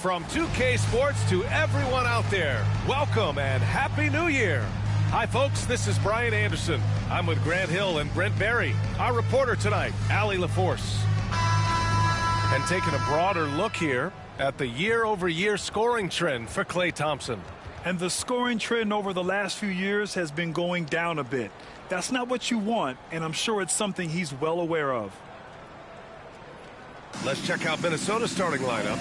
From 2K Sports to everyone out there, welcome and Happy New Year. Hi, folks. This is Brian Anderson. I'm with Grant Hill and Brent Barry. Our reporter tonight, Allie LaForce. And taking a broader look here at the year-over-year scoring trend for Klay Thompson. And the scoring trend over the last few years has been going down a bit. That's not what you want, and I'm sure it's something he's well aware of. Let's check out Minnesota's starting lineup.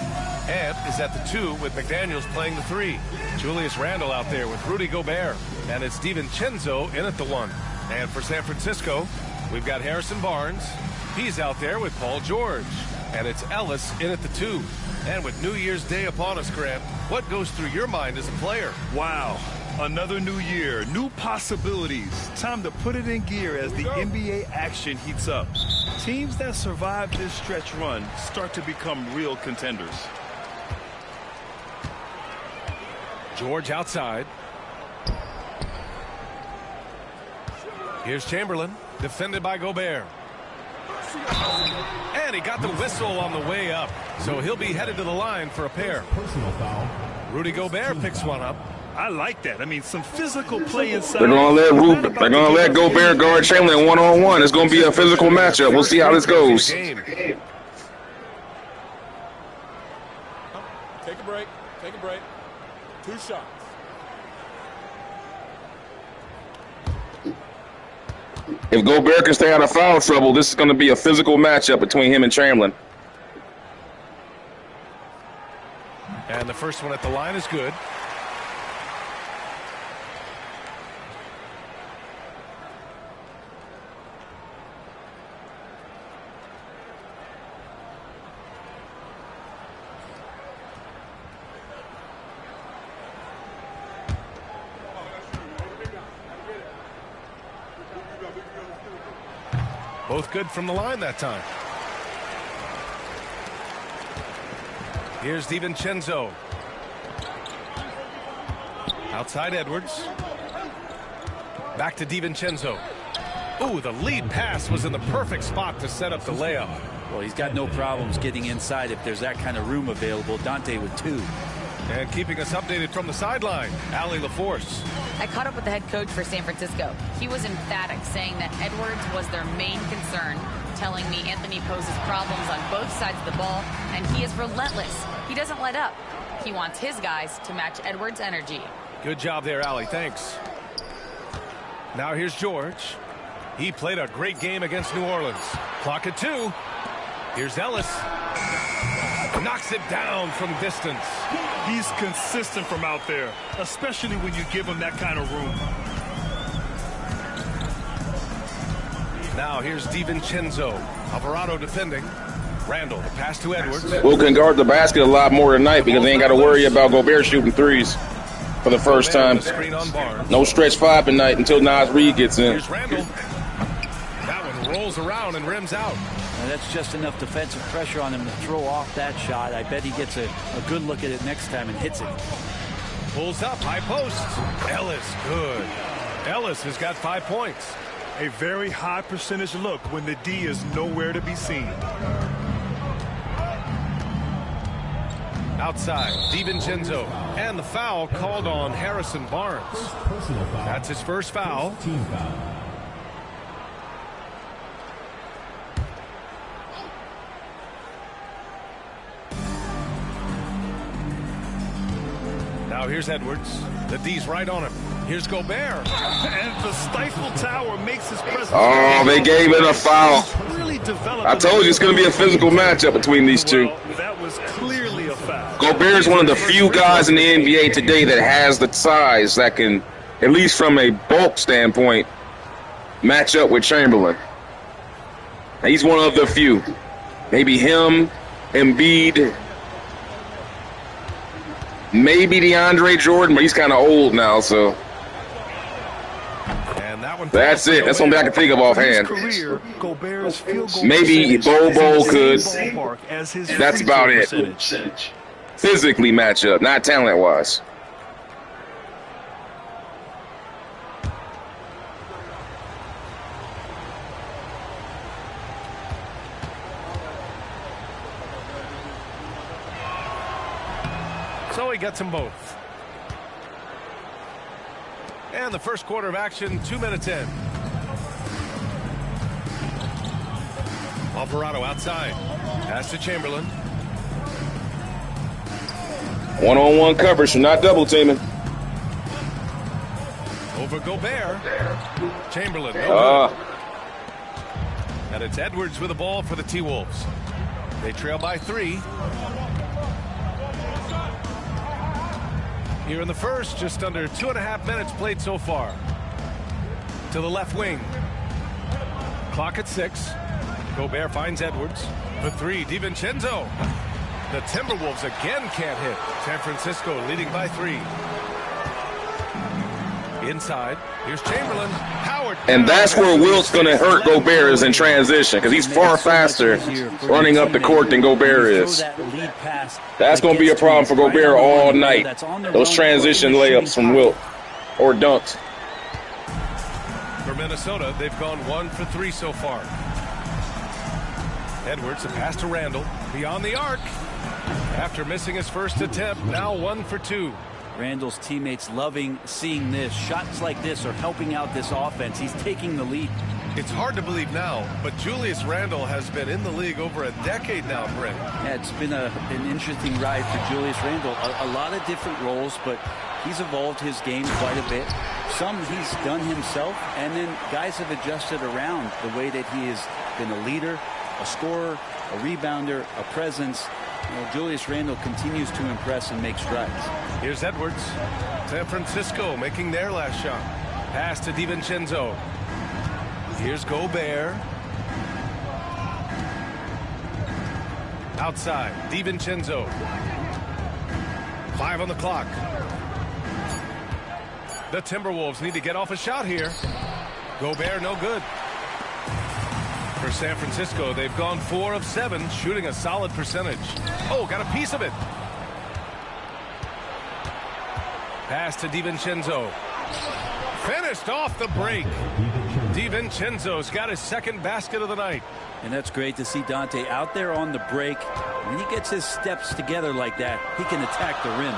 Ant is at the 2 with McDaniels playing the 3. Julius Randle out there with Rudy Gobert. And it's DiVincenzo in at the 1. And for San Francisco, we've got Harrison Barnes. He's out there with Paul George. And it's Ellis in at the 2. And with New Year's Day upon us, Grant, what goes through your mind as a player? Wow. Another new year, new possibilities. Time to put it in gear as the NBA action heats up. Teams that survive this stretch run start to become real contenders. George outside. Here's Chamberlain, defended by Gobert. And he got the whistle on the way up, so he'll be headed to the line for a pair. Rudy Gobert picks one up. I like that. I mean, some physical play inside. They're gonna let Gobert guard Chamberlain one-on-one. It's gonna be a physical matchup. We'll see how this goes. Take a break. Take a break. 2 shots. If Gobert can stay out of foul trouble, this is going to be a physical matchup between him and Chamberlain. And the first one at the line is good. Both good from the line that time. Here's DiVincenzo. Outside Edwards. Back to DiVincenzo. Ooh, the lead pass was in the perfect spot to set up the layup. Well, he's got no problems getting inside if there's that kind of room available. Dante with 2. And keeping us updated from the sideline, Allie LaForce. I caught up with the head coach for San Francisco. He was emphatic, saying that Edwards was their main concern, telling me Anthony poses problems on both sides of the ball, and he is relentless. He doesn't let up. He wants his guys to match Edwards' energy. Good job there, Allie. Thanks. Now here's George. He played a great game against New Orleans. Clock at 2. Here's Ellis. Knocks it down from distance. He's consistent from out there, especially when you give him that kind of room. Now here's DiVincenzo. Alvarado defending. Randle, the pass to Edwards. Wilt can guard the basket a lot more tonight because they ain't got to worry about Gobert shooting threes for the first time. No stretch 5 tonight until Nas Reed gets in. Here's Randle. That one rolls around and rims out. And that's just enough defensive pressure on him to throw off that shot. I bet he gets a good look at it next time and hits it. Pulls up, high post. Ellis, good. Ellis has got 5 points. A very high percentage look when the D is nowhere to be seen. Outside, DiVincenzo. And the foul called on Harrison Barnes. That's his first foul. Team foul. Now here's Edwards. The D's right on him. Here's Gobert. And the stifle tower makes his presence. Oh, they gave it a foul. Really I told you it's going to be a physical matchup between these two. Well, that was clearly a foul. Gobert is one of the few guys in the NBA today that has the size that can, at least from a bulk standpoint, match up with Chamberlain. He's one of the few. Maybe him, Embiid, maybe DeAndre Jordan, but he's kind of old now, so. And that one that's it. That's something I can think of offhand. Career, Gobert's field goal maybe Bobo could. As his That's about it. percentage. Physically match up, not talent-wise. So he gets them both. And the first quarter of action, 2 minutes in. Alvarado outside. Pass to Chamberlain. One-on-one coverage, not double teaming. Over Gobert. Chamberlain. No good. And it's Edwards with the ball for the T-Wolves. They trail by 3. Here in the first, just under 2.5 minutes played so far. To the left wing. Clock at 6. Gobert finds Edwards. For 3, DiVincenzo. The Timberwolves again can't hit. San Francisco leading by 3. Inside. Here's Chamberlain. Howard. And that's where Wilt's going to hurt Gobert is in transition because he's far faster running up the court than Gobert is. That's going to be a problem for Gobert all night. Those transition layups from Wilt or dunks. For Minnesota, they've gone 1 for 3 so far. Edwards, a pass to Randall. Beyond the arc. After missing his first attempt, now 1 for 2. Randall's teammates loving seeing this. Shots like this are helping out this offense. He's taking the lead. It's hard to believe now, but Julius Randle has been in the league over a decade now, Brent. Yeah, it's been an interesting ride for Julius Randle. A lot of different roles, but he's evolved his game quite a bit. Some he's done himself, and then guys have adjusted around the way that he has been a leader, a scorer, a rebounder, a presence. Julius Randle continues to impress and make strides. Here's Edwards. San Francisco making their last shot. Pass to DiVincenzo. Here's Gobert. Outside, DiVincenzo. 5 on the clock. The Timberwolves need to get off a shot here. Gobert no good. For San Francisco, they've gone 4 of 7, shooting a solid percentage. Oh, got a piece of it. Pass to DiVincenzo. Finished off the break. DiVincenzo's got his second basket of the night. And that's great to see Dante out there on the break. When he gets his steps together like that, he can attack the rim.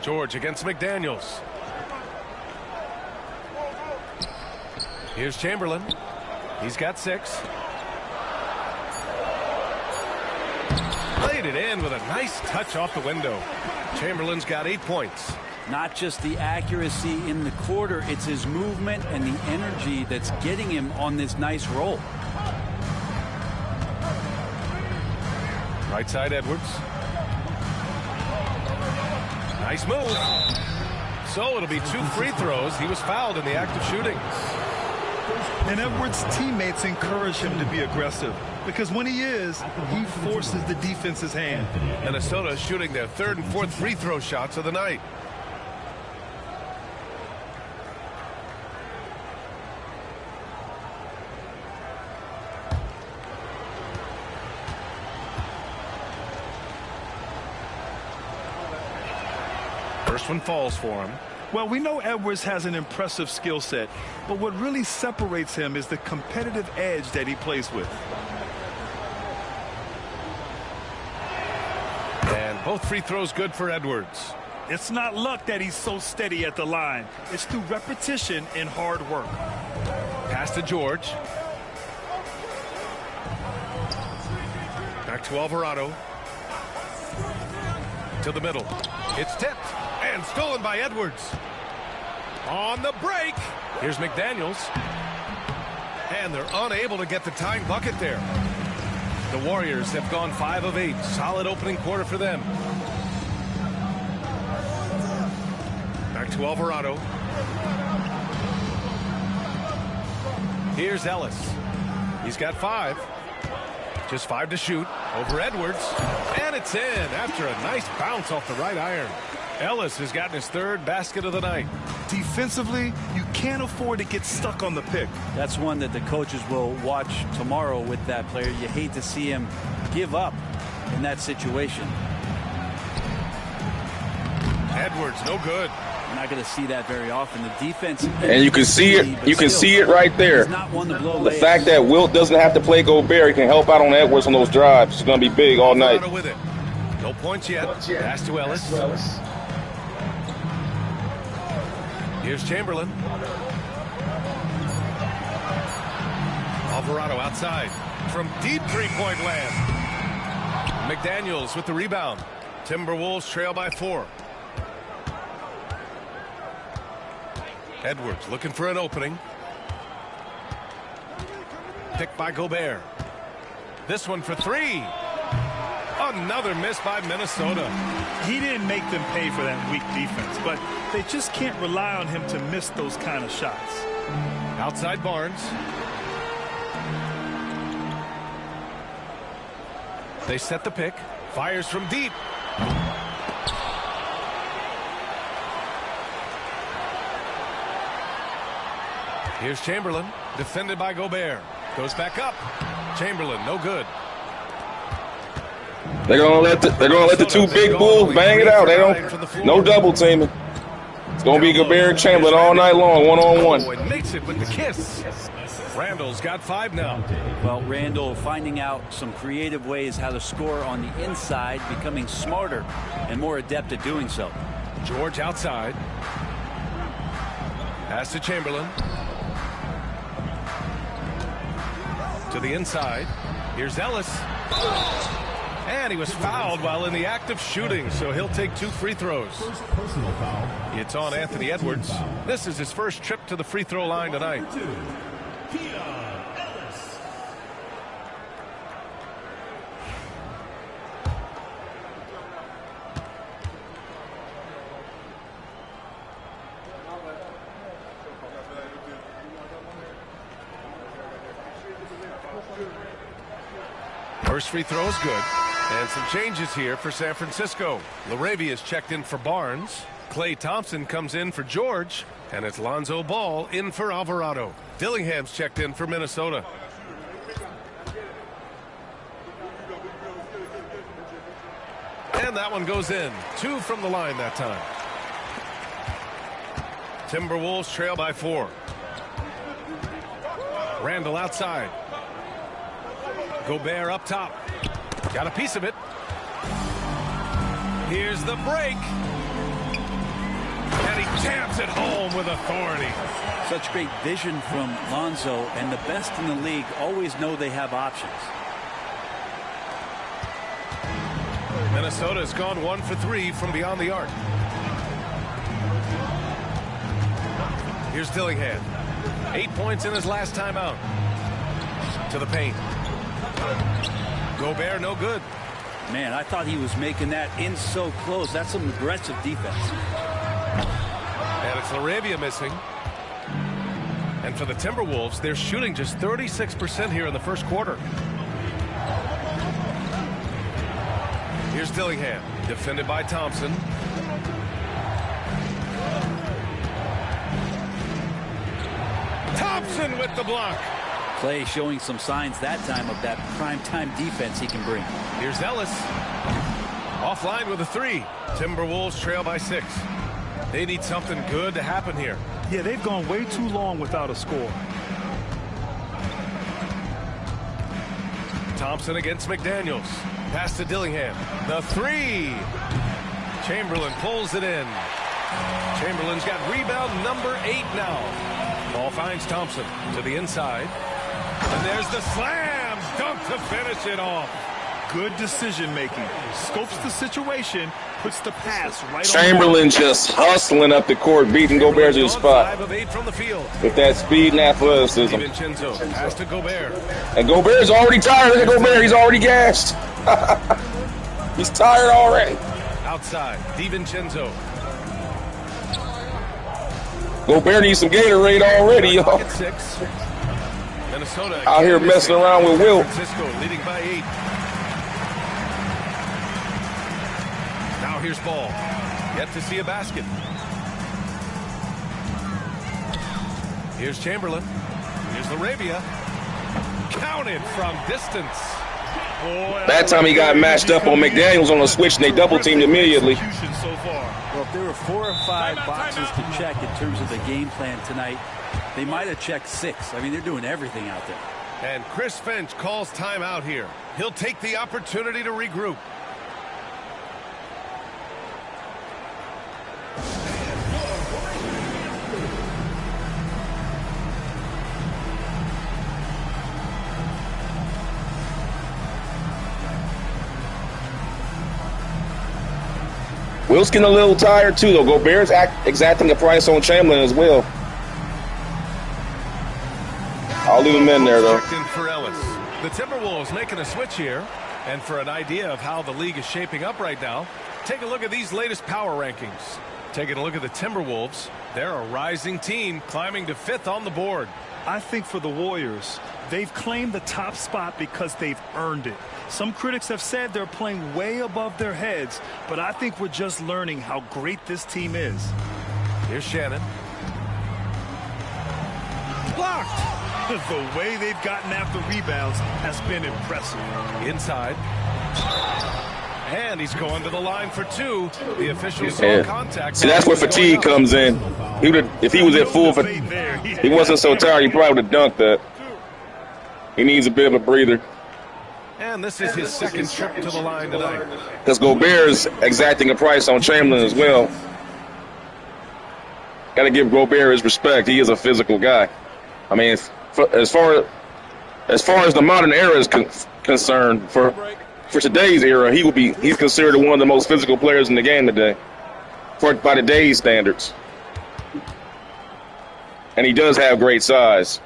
George against McDaniels. Here's Chamberlain. He's got 6. Played it in with a nice touch off the window. Chamberlain's got 8 points. Not just the accuracy in the quarter, it's his movement and the energy that's getting him on this nice roll. Right side, Edwards. Nice move. So it'll be 2 free throws. He was fouled in the act of shooting. And Edwards' teammates encourage him to be aggressive because when he is, he forces the defense's hand. Minnesota shooting their 3rd and 4th free throw shots of the night. First one falls for him. Well, we know Edwards has an impressive skill set, but what really separates him is the competitive edge that he plays with. And both free throws good for Edwards. It's not luck that he's so steady at the line. It's through repetition and hard work. Pass to George. Back to Alvarado. To the middle. It's tipped. And stolen by Edwards. On the break. Here's McDaniels. And they're unable to get the tying bucket there. The Warriors have gone 5 of 8. Solid opening quarter for them. Back to Alvarado. Here's Ellis. He's got 5. Just 5 to shoot. Over Edwards. And it's in after a nice bounce off the right iron. Ellis has gotten his 3rd basket of the night. Defensively, you can't afford to get stuck on the pick. That's one that the coaches will watch tomorrow with that player. You hate to see him give up in that situation. Edwards, no good. We're not going to see that very often. The defense, And you can see it. You can see it right there. The fact that Wilt doesn't have to play Gobert, he can help out on Edwards on those drives. It's going to be big all night. With it. No points yet. Pass to Ellis. Here's Chamberlain. Alvarado outside from deep three-point land. McDaniels with the rebound. Timberwolves trail by 4. Edwards looking for an opening. Picked by Gobert. This one for 3. Another miss by Minnesota. He didn't make them pay for that weak defense, but they just can't rely on him to miss those kind of shots. Outside Barnes. They set the pick. Fires from deep. Here's Chamberlain, defended by Gobert. Goes back up. Chamberlain, no good. They're gonna let the two big bulls bang it out. They don't. No double teaming. It's gonna be Gobert and Chamberlain all night long, one-on-one. And makes it with the kiss. Randall's got 5 now. Well, Randall finding out some creative ways how to score on the inside, becoming smarter and more adept at doing so. George outside. Pass to Chamberlain. To the inside. Here's Ellis. And he was fouled while in the act of shooting, so he'll take 2 free throws. It's on Anthony Edwards. This is his first trip to the free throw line tonight. First free throw is good. And some changes here for San Francisco. LaRavia is checked in for Barnes. Klay Thompson comes in for George. And it's Lonzo Ball in for Alvarado. Dillingham's checked in for Minnesota. And that one goes in. 2 from the line that time. Timberwolves trail by 4. Randall outside. Gobert up top. Got a piece of it. Here's the break. And he jams it home with authority. Such great vision from Lonzo, and the best in the league always know they have options. Minnesota has gone 1 for 3 from beyond the arc. Here's Dillingham. 8 points in his last time out. To the paint. Gobert no good. Man, I thought he was making that in so close. That's some aggressive defense. And it's LaRavia missing. And for the Timberwolves, they're shooting just 36% here in the first quarter. Here's Dillingham, defended by Thompson. Thompson with the block. Klay showing some signs that time of that prime-time defense he can bring. Here's Ellis. Offline with a 3. Timberwolves trail by 6. They need something good to happen here. Yeah, they've gone way too long without a score. Thompson against McDaniels. Pass to Dillingham. The 3. Chamberlain pulls it in. Chamberlain's got rebound number 8 now. Ball finds Thompson to the inside. And there's the slam dunk to finish it off. Good decision making. Scopes the situation, puts the pass right Chamberlain just hustling up the court, beating Gobert to the spot. 5 of 8 from the field. With that speed and athleticism. DiVincenzo pass to Gobert. And Gobert's already tired. Look at Gobert. He's already gassed. He's tired already. Outside, DiVincenzo. Gobert needs some Gatorade already, y'all. 6. Minnesota out here messing around with Wilt. Francisco leading by 8. Now here's Ball. Yet to see a basket. Here's Chamberlain. Here's LaRavia. Counted from distance. That time he got matched up on McDaniels on a switch, and they double-teamed immediately. Well, if there were 4 or 5 boxes to check in terms of the game plan tonight, they might have checked 6. I mean, they're doing everything out there. And Chris Finch calls timeout here. He'll take the opportunity to regroup. Wilt's getting a little tired, too, though. Gobert's exacting a price on Chamberlain as well. I'll leave him in there, though. Checked in for Ellis. The Timberwolves making a switch here. And for an idea of how the league is shaping up right now, take a look at these latest power rankings. Taking a look at the Timberwolves, they're a rising team climbing to 5th on the board. I think for the Warriors, they've claimed the top spot because they've earned it. Some critics have said they're playing way above their heads, but I think we're just learning how great this team is. Here's Shannon. Blocked! The way they've gotten after rebounds has been impressive. Inside. And he's going to the line for 2. The official saw contact. See, that's where fatigue comes in. If he was at full fatigue, he wasn't so tired, he probably would have dunked that. He needs a bit of a breather. And this is his second trip to the line tonight. Because Gobert's exacting a price on Chamberlain as well. Got to give Gobert his respect. He is a physical guy. I mean, as far as the modern era is concerned, for today's era, he's considered one of the most physical players in the game today, by today's standards. And he does have great size.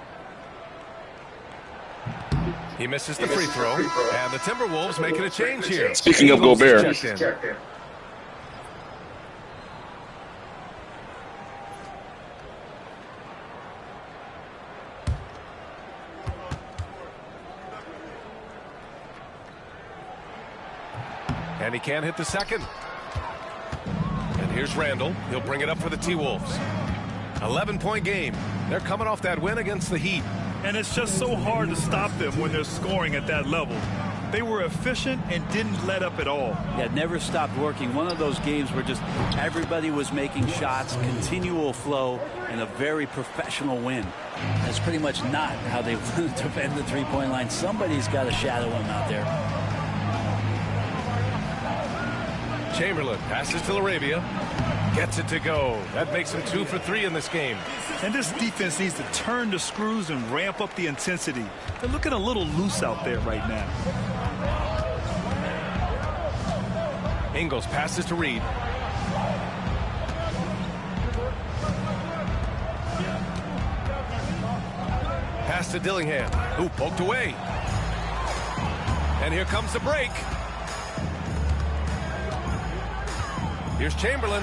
He misses the free throw, and the Timberwolves making a change here. Speaking of Gobert. And he can't hit the second. And here's Randall. He'll bring it up for the T-Wolves. 11-point game. They're coming off that win against the Heat. And it's just so hard to stop them when they're scoring at that level. They were efficient and didn't let up at all. Yeah, never stopped working. One of those games where just everybody was making shots, continual flow, and a very professional win. That's pretty much not how they defend the three-point line. Somebody's got to shadow him out there. Chamberlain passes to Arabia. Gets it to go. That makes him 2 for 3 in this game. And this defense needs to turn the screws and ramp up the intensity. They're looking a little loose out there right now. Ingles passes to Reed. Pass to Dillingham, who poked away. And here comes the break. Here's Chamberlain.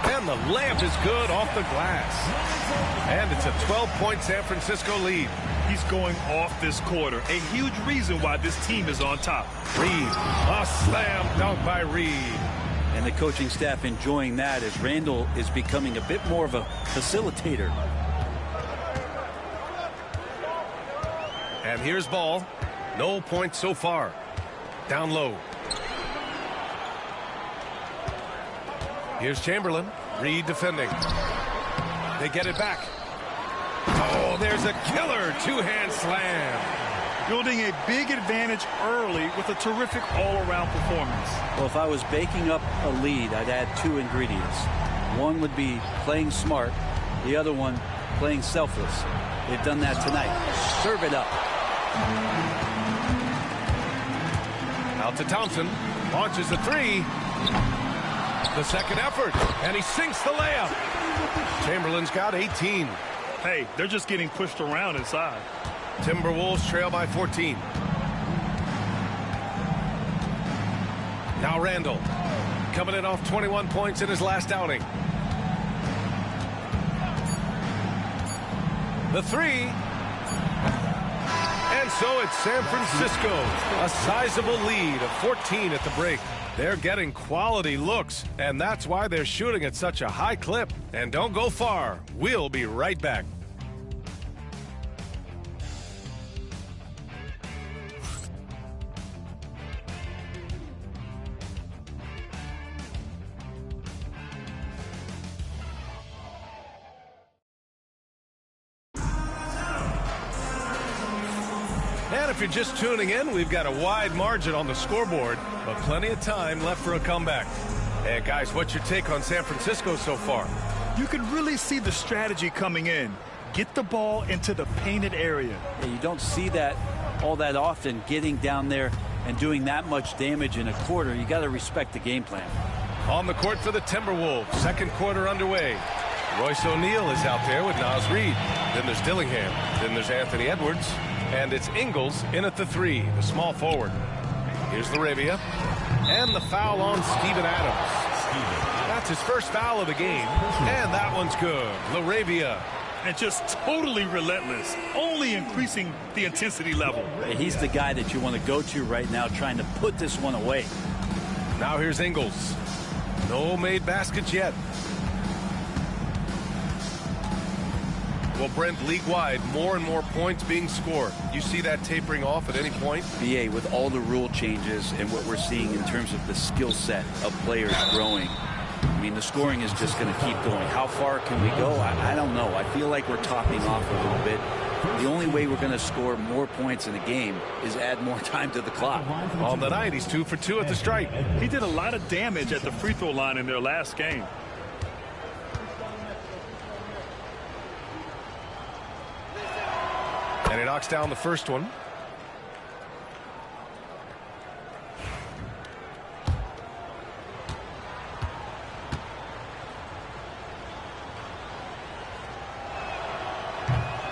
And the layup is good off the glass. And it's a 12-point San Francisco lead. He's going off this quarter. A huge reason why this team is on top. Reed. A slam dunk by Reed. And the coaching staff enjoying that as Randall is becoming a bit more of a facilitator. And here's Ball. No points so far. Down low. Here's Chamberlain. Reed defending. They get it back. Oh, there's a killer two-hand slam. Building a big advantage early with a terrific all-around performance. Well, if I was baking up a lead, I'd add 2 ingredients. One would be playing smart. The other one, playing selfless. They've done that tonight. Serve it up. Out to Thompson. Launches the 3. The second effort, and he sinks the layup. Chamberlain's got 18. Hey, they're just getting pushed around inside. Timberwolves trail by 14. Now Randall, coming in off 21 points in his last outing. The 3. And so it's San Francisco, a sizable lead of 14 at the break. They're getting quality looks, and that's why they're shooting at such a high clip. And don't go far. We'll be right back. if you're just tuning in, we've got a wide margin on the scoreboard, but plenty of time left for a comeback. And guys, what's your take on San Francisco so far? You can really see the strategy coming in. Get the ball into the painted area. Yeah, you don't see that all that often, getting down there and doing that much damage in a quarter. You got to respect the game plan. On the court for the Timberwolves, second quarter underway. Royce O'Neal is out there with Naz Reid. Then there's Dillingham. Then there's Anthony Edwards. And it's Ingles in at the 3, the small forward. Here's LaRavia. And the foul on Steven Adams. That's his first foul of the game. And that one's good. LaRavia. And just totally relentless, only increasing the intensity level. He's the guy that you want to go to right now, trying to put this one away. Now here's Ingles. No made baskets yet. Well, Brent, league-wide, more and more points being scored. You see that tapering off at any point? BA, with all the rule changes and what we're seeing in terms of the skill set of players growing, I mean, the scoring is just going to keep going. How far can we go? I don't know. I feel like we're topping off a little bit. The only way we're going to score more points in a game is add more time to the clock. On the night, he's 2 for 2 at the stripe. He did a lot of damage at the free throw line in their last game. And he knocks down the first one.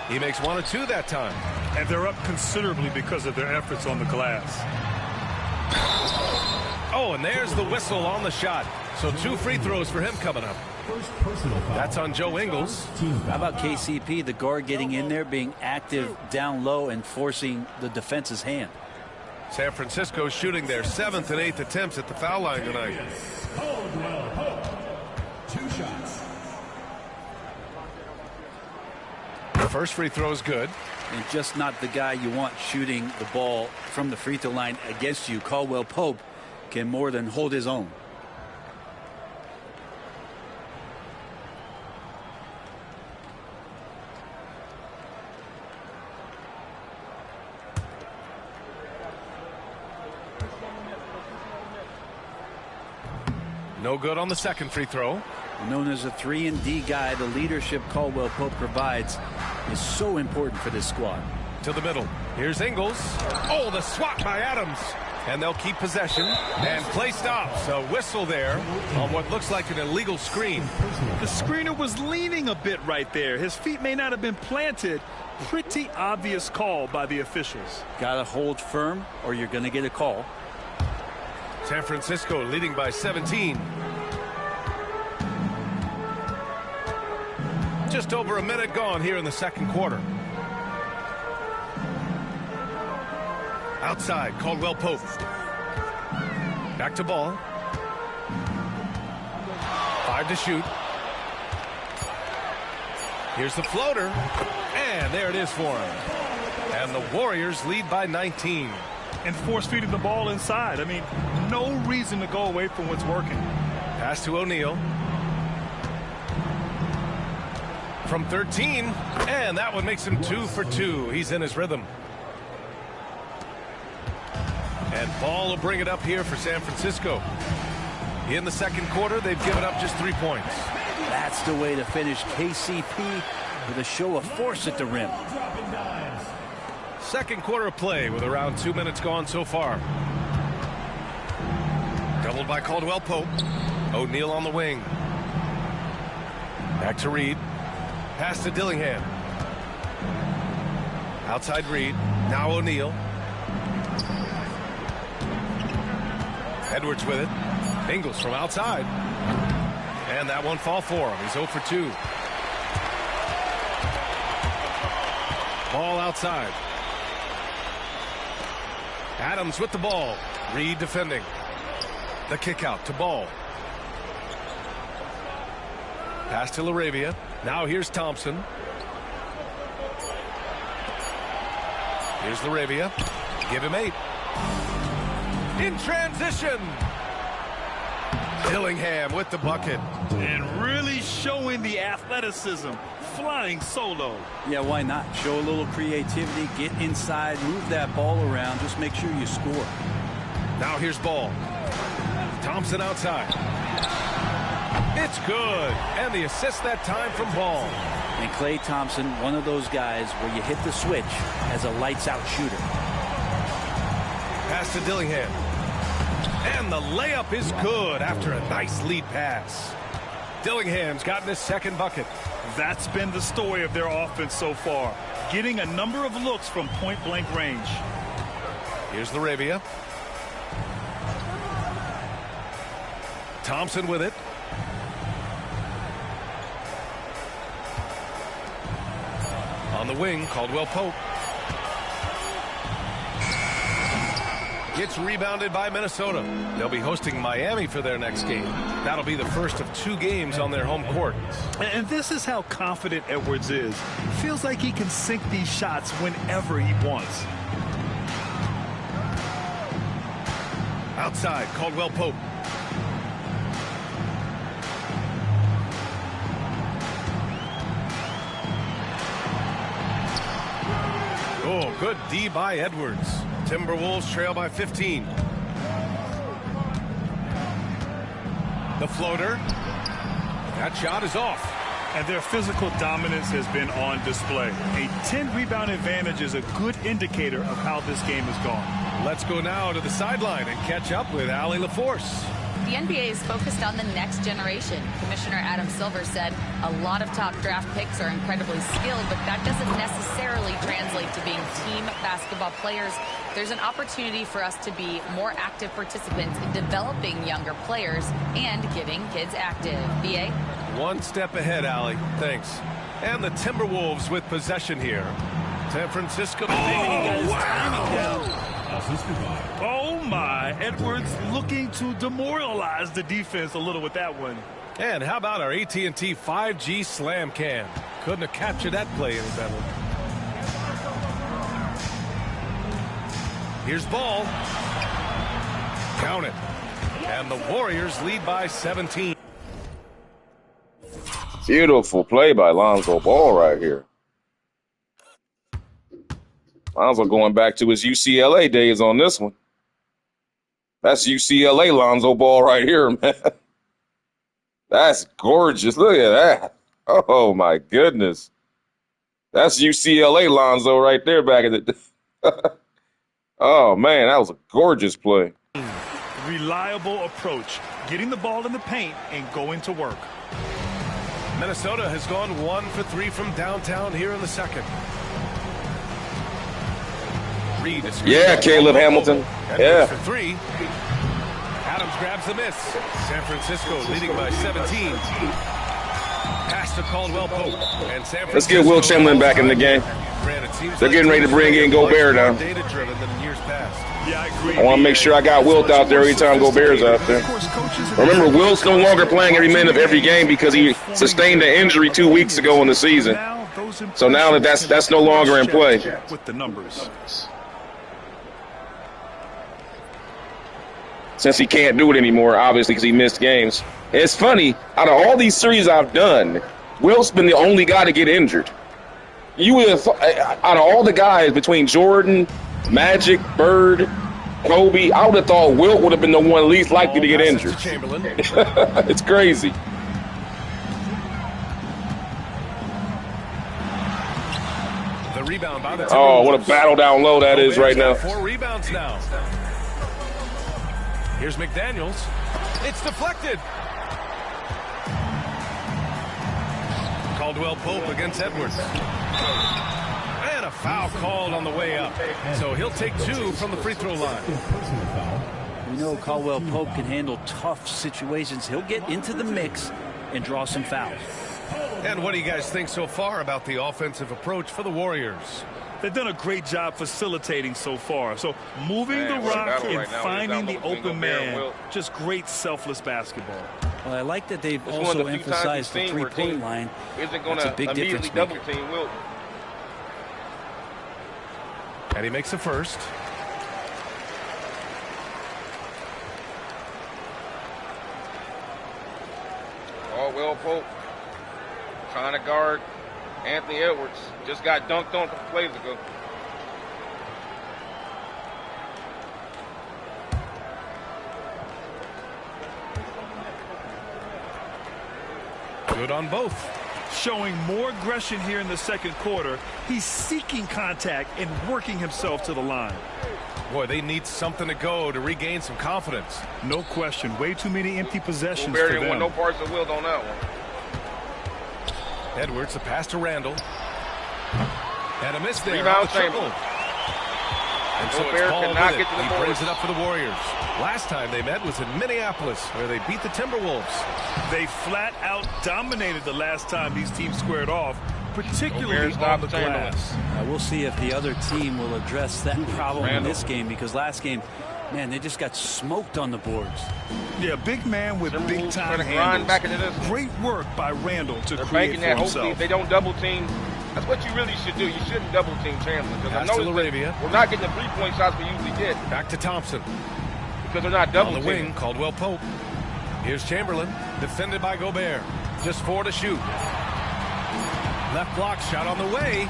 He makes 1 of 2 that time. And they're up considerably because of their efforts on the glass. Oh, and there's the whistle on the shot. So 2 free throws for him coming up. That's on Joe Ingles. How about KCP, the guard getting in there, being active down low and forcing the defense's hand? San Francisco shooting their 7th and 8th attempts at the foul line tonight. 2 shots. The first free throw is good. And just not the guy you want shooting the ball from the free throw line against you. Caldwell Pope can more than hold his own. No good on the second free throw. Known as a 3-and-D guy, the leadership Caldwell Pope provides is so important for this squad. To the middle. Here's Ingles. Oh, the swat by Adams. And they'll keep possession. And play stops. A whistle there on what looks like an illegal screen. The screener was leaning a bit right there. His feet may not have been planted. Pretty obvious call by the officials. Got to hold firm or you're going to get a call. San Francisco leading by 17. Just over a minute gone here in the second quarter. Outside, Caldwell Pope. Back to ball. 5 to shoot. Here's the floater. And there it is for him. And the Warriors lead by 19. And force feeding the ball inside. I mean, no reason to go away from what's working. Pass to O'Neal. From 13, and that one makes him 2 for 2. He's in his rhythm. And Ball will bring it up here for San Francisco. In the second quarter, they've given up just 3 points. That's the way to finish. KCP with a show of force at the rim. Second quarter of play with around 2 minutes gone so far. Doubled by Caldwell Pope. O'Neal on the wing. Back to Reid. Pass to Dillingham. Outside Reid. Now O'Neal. Edwards with it. Ingles from outside. And that one fall for him. He's 0 for 2. Ball outside. Adams with the ball. Reid defending. The kick out to Ball. Pass to LaRavia. Now here's Thompson. Here's LaRavia. Give him 8. In transition. Dillingham with the bucket. And really showing the athleticism. flying solo. Yeah, why not? Show a little creativity, get inside, move that ball around, just make sure you score. Now here's ball. Thompson outside. It's good. And the assist that time from Ball. And Klay Thompson, one of those guys where you hit the switch as a lights-out shooter. Pass to Dillingham. And the layup is good after a nice lead pass. Dillingham's gotten his second bucket. That's been the story of their offense so far, getting a number of looks from point-blank range. Here's Laravia. Thompson with it. On the wing, Caldwell Pope. Gets rebounded by Minnesota. They'll be hosting Miami for their next game. That'll be the first of 2 games on their home court. And this is how confident Edwards is. Feels like he can sink these shots whenever he wants. Outside, Caldwell Pope. Oh, good D by Edwards. Timberwolves trail by 15. The floater. That shot is off. And their physical dominance has been on display. A 10-rebound advantage is a good indicator of how this game has gone. Let's go now to the sideline and catch up with Allie LaForce. The NBA is focused on the next generation. Commissioner Adam Silver said a lot of top draft picks are incredibly skilled, but that doesn't necessarily translate to being team basketball players. There's an opportunity for us to be more active participants in developing younger players and getting kids active. BA? One step ahead, Allie. Thanks. And the Timberwolves with possession here. San Francisco. Oh, wow. Oh, my. Edwards looking to demoralize the defense a little with that one. And how about our AT&T 5G slam cam? Couldn't have captured that play any better. Here's Ball. Count it. And the Warriors lead by 17. Beautiful play by Lonzo Ball right here. Lonzo going back to his UCLA days on this one. That's UCLA Lonzo Ball right here, man. That's gorgeous. Look at that. Oh, my goodness. That's UCLA Lonzo right there back in the day. Oh, man, that was a gorgeous play. Reliable approach, getting the ball in the paint and going to work. Minnesota has gone 1 for 3 from downtown here in the second. Yeah, Caleb Hamilton. Yeah. For 3. Adams grabs the miss. San Francisco leading by 17. Pass to Caldwell Pope. And San Francisco. Let's get Wilt Chamberlain back in the game. They're getting ready to bring in Gobert now. Data-driven than years past. Yeah, I agree. I want to make sure I got Wilt out there every time Gobert's out there. Remember, Wilt's no longer playing every minute of every game because he sustained an injury 2 weeks ago in the season. So now that's no longer in play. With the numbers. Since he can't do it anymore, obviously, because he missed games. And it's funny, out of all these series I've done, Wilt's been the only guy to get injured. You would have thought, out of all the guys between Jordan, Magic, Bird, Kobe, I would have thought Wilt would have been the one least likely to get injured. Chamberlain. It's crazy. The rebound by the Oh, what a battle down low that is right now. 4 rebounds now. Here's McDaniels. It's deflected. Caldwell Pope against Edwards. And a foul called on the way up. So he'll take 2 from the free throw line. We know Caldwell Pope can handle tough situations. He'll get into the mix and draw some fouls. And what do you guys think so far about the offensive approach for the Warriors? They've done a great job facilitating so far. So moving the rock and finding the open man, just great selfless basketball. Well, I like that they've also emphasized the three-point line. That's a big difference maker. And he makes the first. Oh, Will Pope trying to guard Anthony Edwards just got dunked on a couple plays ago. Good on both. Showing more aggression here in the second quarter. He's seeking contact and working himself to the line. Boy, they need something to go to regain some confidence. No question. Way too many empty possessions Gobert for didn't them. want no parts of Wilt on that one. Edwards, the pass to Randall. And a miss there. Rebound on the triple. Chamberlain. And so Gobert it's Ball cannot with get it. to the He boards. brings it up for the Warriors. Last time they met was in Minneapolis, where they beat the Timberwolves. They flat out dominated the last time these teams squared off, particularly Gobert on stopped the Chamberlain. glass. We'll see if the other team will address that problem in Randall. this game, because last game, man, they just got smoked on the boards. Yeah, big man with Timberwolves big time trying to grind handles. back into this. Great work by Randall to They're create banking for that. Hopefully, himself. if they don't double team, that's what you really should do. You shouldn't double team Chamberlain, because I Pass to noticed Laravia. that we're not getting the 3-point shots we usually get Back to Thompson. because they're not double On the wing, teaming. Caldwell Pope. Here's Chamberlain, defended by Gobert. Just 4 to shoot. Left block shot on the way.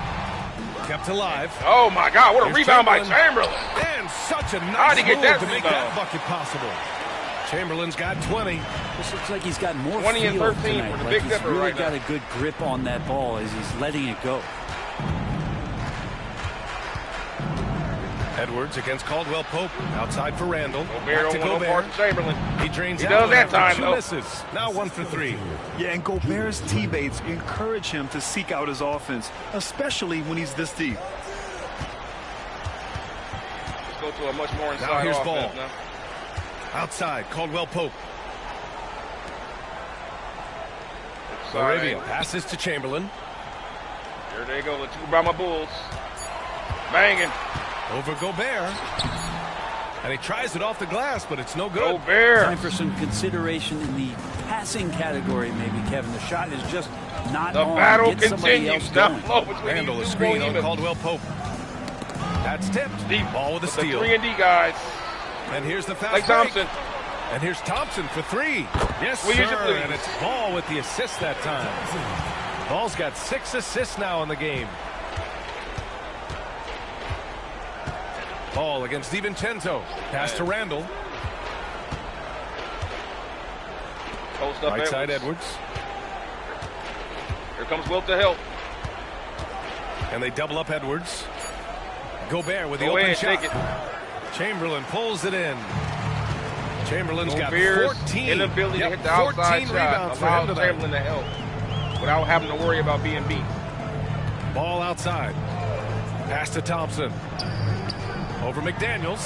Kept alive. Oh my God! What a Here's rebound by Chamberlain. Chamberlain. And such a How'd nice he get move that to make rebound? that bucket possible. Chamberlain's got 20. This looks like he's got more 20 and feel 13 tonight. for the Like Big he's Dipper really right got now. a good grip on that ball as he's letting it go. Edwards against Caldwell Pope. Outside for Randall. Gobert Back to don't want no part Gobert. of Chamberlain. He drains He out does that after time, 2 though. misses. Now 1 for 3. Yeah, and Gobert's teammates encourage him to seek out his offense, especially when he's this deep. Let's go to a much more inside Now here's offense Ball. now. Outside, Caldwell Pope. Side Moravia angle. passes to Chamberlain. There they go, the two Brahma Bulls. Banging. Over Gobert. And he tries it off the glass, but it's no good. Gobert. Time for some consideration in the passing category, maybe, Kevin. The shot is just not The on. battle Get somebody continues. else Now going. flow between Randall these is two screen on goalkeepers. Caldwell Pope. That's tipped. Deep. Ball with a The steal. 3-and-D guys. And here's the fast Like break. Thompson. And here's Thompson for 3. Yes, Will you sir. please? And it's Ball with the assist that time. Ball's got 6 assists now in the game. Ball against DiVincenzo. Pass to Randall. Post up Right side Edwards. Edwards. Here comes Wilt to help. And they double up Edwards. Gobert with the Go open ahead, shot. take it. Chamberlain pulls it in. Chamberlain's Gobert's got 14. inability to Yep, hit the 14 outside shot rebounds for him allows tonight. Chamberlain to help without having to worry about being beat. Ball outside. Pass to Thompson. Over McDaniels.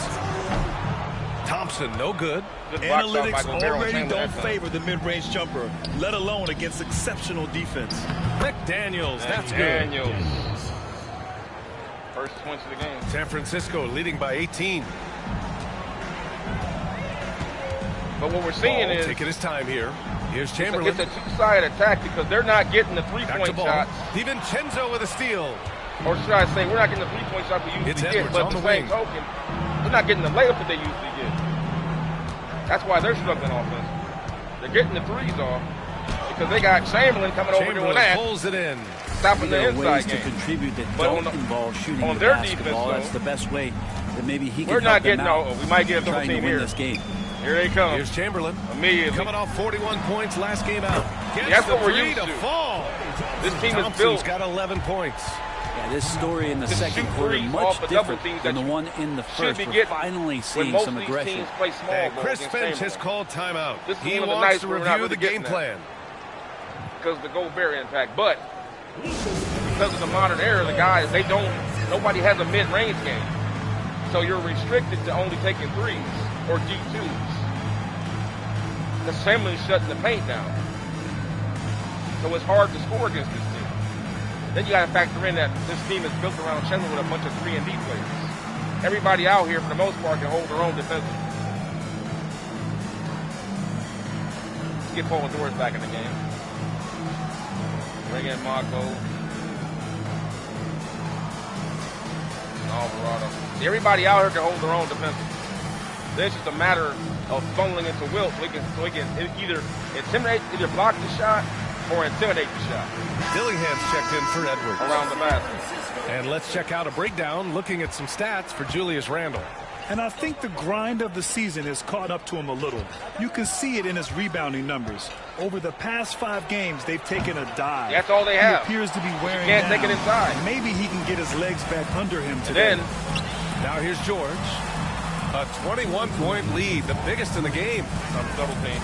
Thompson, no good. Good block shot by Analytics Gobert on already Chamberlain don't that time. favor the mid-range jumper, let alone against exceptional defense. McDaniels, that's good. Daniels. First points of the game. San Francisco leading by 18. But what we're seeing Ball is taking his time here. Here's it's Chamberlain. a two-sided attack because they're not getting the Back to three-point Ball. shots. DiVincenzo with a steal. Or should I say, we're not getting the three-point shot we usually It's get. Edwards But on the the same wing. token, they're not getting the layup that they usually get. That's why they're struggling offense. They're getting the threes off because they got Chamberlain coming over doing Chamberlain that, pulls it in. stopping the There are inside ways to game. contribute that But don't on the- involve shooting on the their basketball. defense, That's the best way that maybe he can We're help not them getting out we might get a double trying to team win here. this game. Here they come. Here's Chamberlain. Immediately. Coming off 41 points last game out. Gets That's the what we're three used to to. fall. This team is Thompson's built. got 11 points. Yeah, this story in the Just second shoot quarter threes much off of double different teams than that the you one in the should first. be We're getting finally when seeing most some of these aggression. teams play small And ball Chris against Finch has Chamberlain. called timeout. This is He one of the wants nights to where we're not review really the game getting that. plan. because of the Gobert impact. But because of the modern era, the guys, nobody has a mid-range game. So you're restricted to only taking threes or G2s. The Chamberlain's shutting the paint down. So it's hard to score against this team. Then you got to factor in that this team is built around Chamberlain with a bunch of 3-and-D players. Everybody out here, for the most part, can hold their own defensively. Let's get Paul George back in the game. Bring in Marco. Alvarado. See, everybody out here can hold their own defensively. Then it's just a matter of funneling into Wilt so he can either intimidate, either block the shot or intimidate the shot. Dillingham's checked in for Edwards. Around the basket. And let's check out a breakdown looking at some stats for Julius Randle. And I think the grind of the season has caught up to him a little. You can see it in his rebounding numbers. Over the past 5 games, they've taken a dive. That's all they have. He appears to be wearing can't down. take it inside. And maybe he can get his legs back under him today. Then, now here's George. A 21-point lead, the biggest in the game. double team.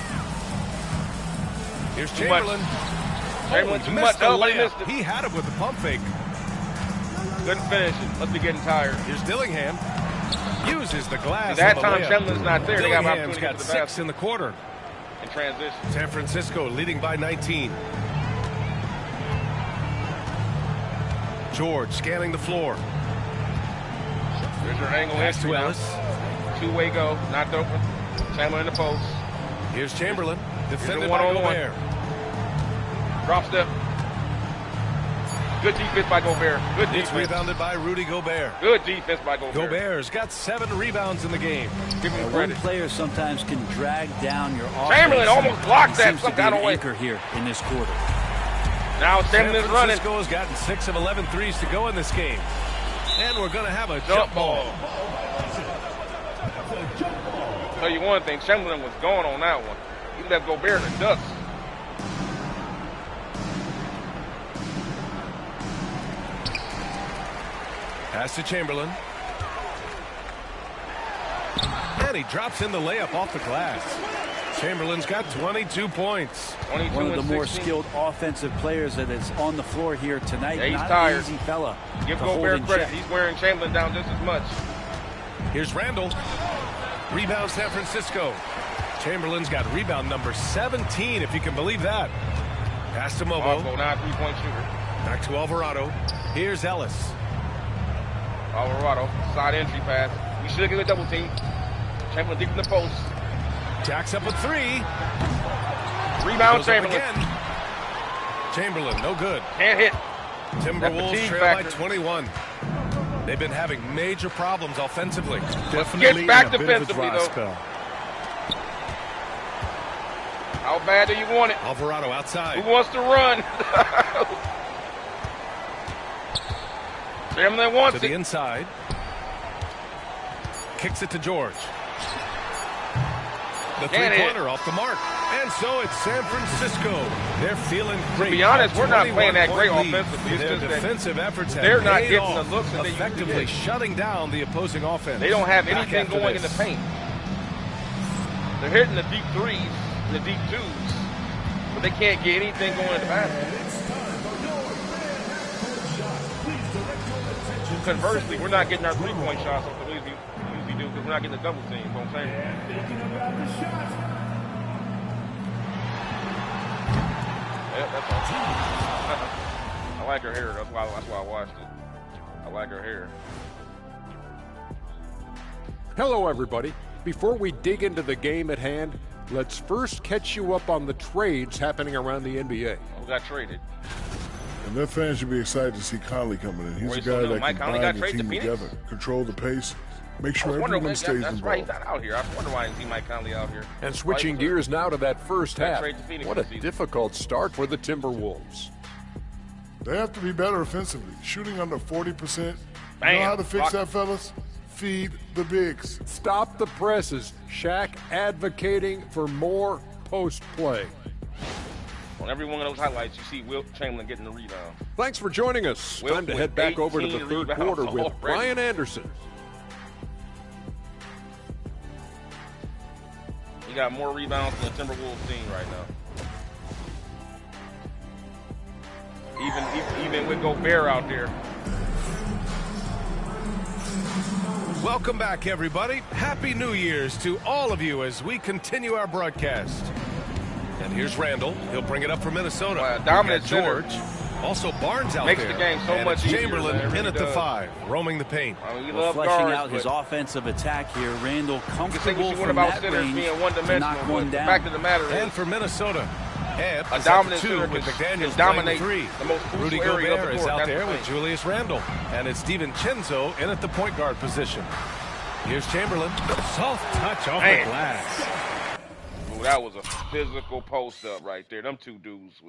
Here's Chamberlain. Chamberlain too missed much. the Nobody layup. missed it. He had it with the pump fake. Couldn't finish it. Must be getting tired. Here's Dillingham. Uses the glass. That on the time layup. Chamberlain's not there. They got Dillingham's opportunity got to the 6 basket. in the quarter. In transition. San Francisco leading by 19. George scanning the floor. There's your angle Pass entry to now. Ellis. Two-way go. Knocked open. Chamberlain in the post. Here's Chamberlain. Defended by one-on-one. Gobert. Drop step. Good defense by Gobert. Good It's defense. rebounded by Rudy Gobert. Good defense by Gobert. Gobert's got 7 rebounds in the game. Give him One credit. player sometimes can drag down your offense. Chamberlain almost blocked He that seems to some be kind an of way. anchor here in this quarter. Now San Chamberlain's running. Francisco has gotten 6 of 11 threes to go in this game. And we're going to have a Jump ball. Tell you one thing, Chamberlain was gone on that one. He left Gobert in the dust. Pass to Chamberlain. And he drops in the layup off the glass. Chamberlain's got 22 points. 22 One of and the more 16. skilled offensive players that is on the floor here tonight. Yeah, he's Not tired. an easy fella Give to hold Gobert in credit. check. He's wearing Chamberlain down just as much. Here's Randle. Rebound San Francisco. Chamberlain's got rebound number 17, if you can believe that. Pass to Mobo. Also, now a three-point shooter. Back to Alvarado. Here's Ellis. Alvarado, side entry pass. We should get a double team. Chamberlain deep in the post. Jacks up a 3. Rebound Goes up Chamberlain. again. Chamberlain, no good. Can't hit. Timberwolves fatigue trail by factor. 21. They've been having major problems offensively. Definitely back in a bit of a defensively, dry though. spell. How bad do you want it? Alvarado outside. Who wants to run? Chamberlain wants To the it. inside. Kicks it to George. The Can't three-pointer off the mark. And so it's San Francisco. They're feeling great. be honest, A we're not playing that 21-point great lead. offensively. It's Their just that defensive efforts have they're not paid getting off, the looks that they used to effectively get. shutting down the opposing offense. They don't have Back anything after going in this. the paint. They're hitting the deep threes, the deep twos, but they can't get anything going in the basket. Conversely, we're not getting our three-point shots like we usually do because we're not getting the double team. You know what I'm saying? Yeah, that's all. I like her hair. That's why I watched it. I like her hair. Hello, everybody. Before we dig into the game at hand, let's first catch you up on the trades happening around the NBA. We got traded. And their fans should be excited to see Conley coming in. He's Wait, a so guy no, that Mike can Conley bind got the traded team to Phoenix? together, control the pace, make I sure was wondering, everyone stays that's involved. right. He's not out here. I wonder why I didn't see Mike Conley out here. And switching Why was gears now to that first That half. trade to Phoenix What a this season. difficult start for the Timberwolves. They have to be better offensively. Shooting under 40%. You Bam. know how to fix Block. that, fellas? Feed the bigs. Stop the presses. Shaq advocating for more post play. On every one of those highlights, you see Wilt Chamberlain getting the rebound. Thanks for joining us. Wilt Time to with head back over to the 18 third rebounds quarter with already. Brian Anderson. He got more rebounds than the Timberwolves team right now. Even with Gobert out there. Welcome back, everybody. Happy New Year's to all of you as we continue our broadcast. And here's Randle. He'll bring it up for Minnesota. Wow, dominant We've got center. George. Also Barnes out Makes there. the game so And much it's easier, Chamberlain man. It in really at the does. 5, roaming the paint. I mean, we Well, love fleshing guards, out his but offensive attack here. Randle you can say comfortable what you want from about that centers range being to one-dimensional, knock but one the down. fact of the matter And is, for Minnesota, Ebb a is dominant at the 2 center with can McDaniels playing the dominate 3. the most crucial Rudy area of Gobert the is court. out That's there the with thing. Julius Randle. And it's DiVincenzo in at the point guard position. Here's Chamberlain. Soft touch off Man. the glass. Well, that was a physical post-up right there. Them two dudes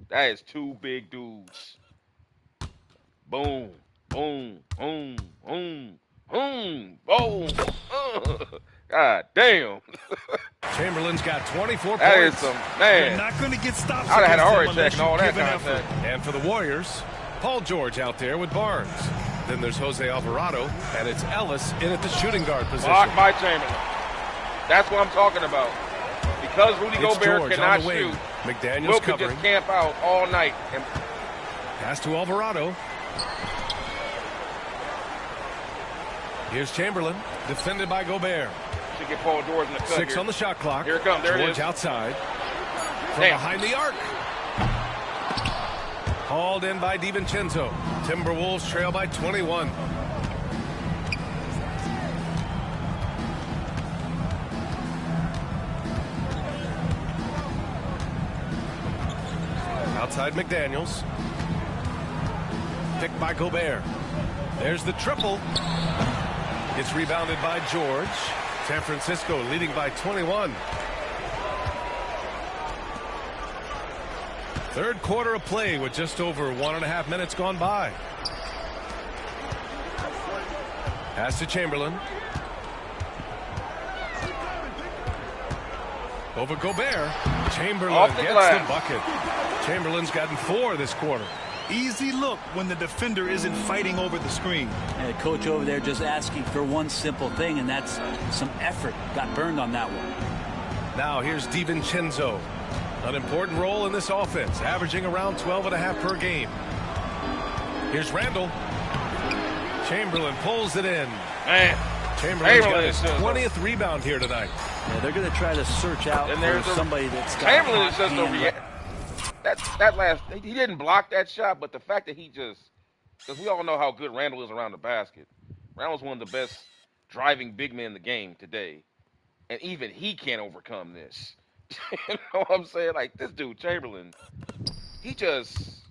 that is two big dudes. Boom, boom, boom, boom, boom, boom. God damn. Chamberlain's got 24 That points. is some, man. They're not going to get stops. I'd have had a heart against attack them and all unless that you give an contact. And for the Warriors, Paul George out there with Barnes. Then there's Jose Alvarado, and it's Ellis in at the shooting guard position. Blocked by Chamberlain. That's what I'm talking about. Because Rudy It's Gobert George cannot on the wing. shoot, McDaniels Wilt could covering. just camp out all night. And Pass to Alvarado. Here's Chamberlain, defended by Gobert. should get Paul George in the cut 6 here. on the shot clock. Here it comes. There George it is. outside. From Damn. behind the arc. Hauled in by DiVincenzo. Timberwolves trail by 21. Outside McDaniels. Picked by Gobert. There's the triple. It's rebounded by George. San Francisco leading by 21. Third quarter of play with just over 1.5 minutes gone by. Pass to Chamberlain. Over Gobert. Chamberlain Off the gets glass. the bucket. Chamberlain's gotten 4 this quarter. Easy look when the defender isn't fighting over the screen. And the coach over there just asking for one simple thing, and that's some effort. Got burned on that one. Now here's DiVincenzo. An important role in this offense, averaging around 12.5 per game. Here's Randall. Chamberlain pulls it in. Man, Chamberlain's got his Chamberlain 20th rebound here tonight. Yeah, they're going to try to search out And for there's somebody that's got Chamberlain a is hot just a hand. that last, he didn't block that shot, but the fact that he just, because we all know how good Randall is around the basket. Randall's one of the best driving big men in the game today, and even he can't overcome this. You know what I'm saying? Like, this dude, Chamberlain, he just,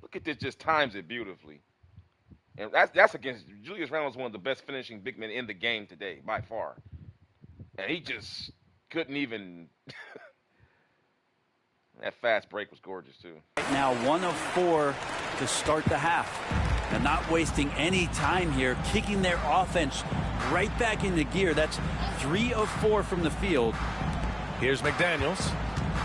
look at this, just times it beautifully. And that's against, Julius Randle's one of the best finishing big men in the game today, by far. And he just couldn't even, that fast break was gorgeous, too. Now 1 of 4 to start the half. And not wasting any time here, kicking their offense right back into gear. That's 3 of 4 from the field. Here's McDaniels.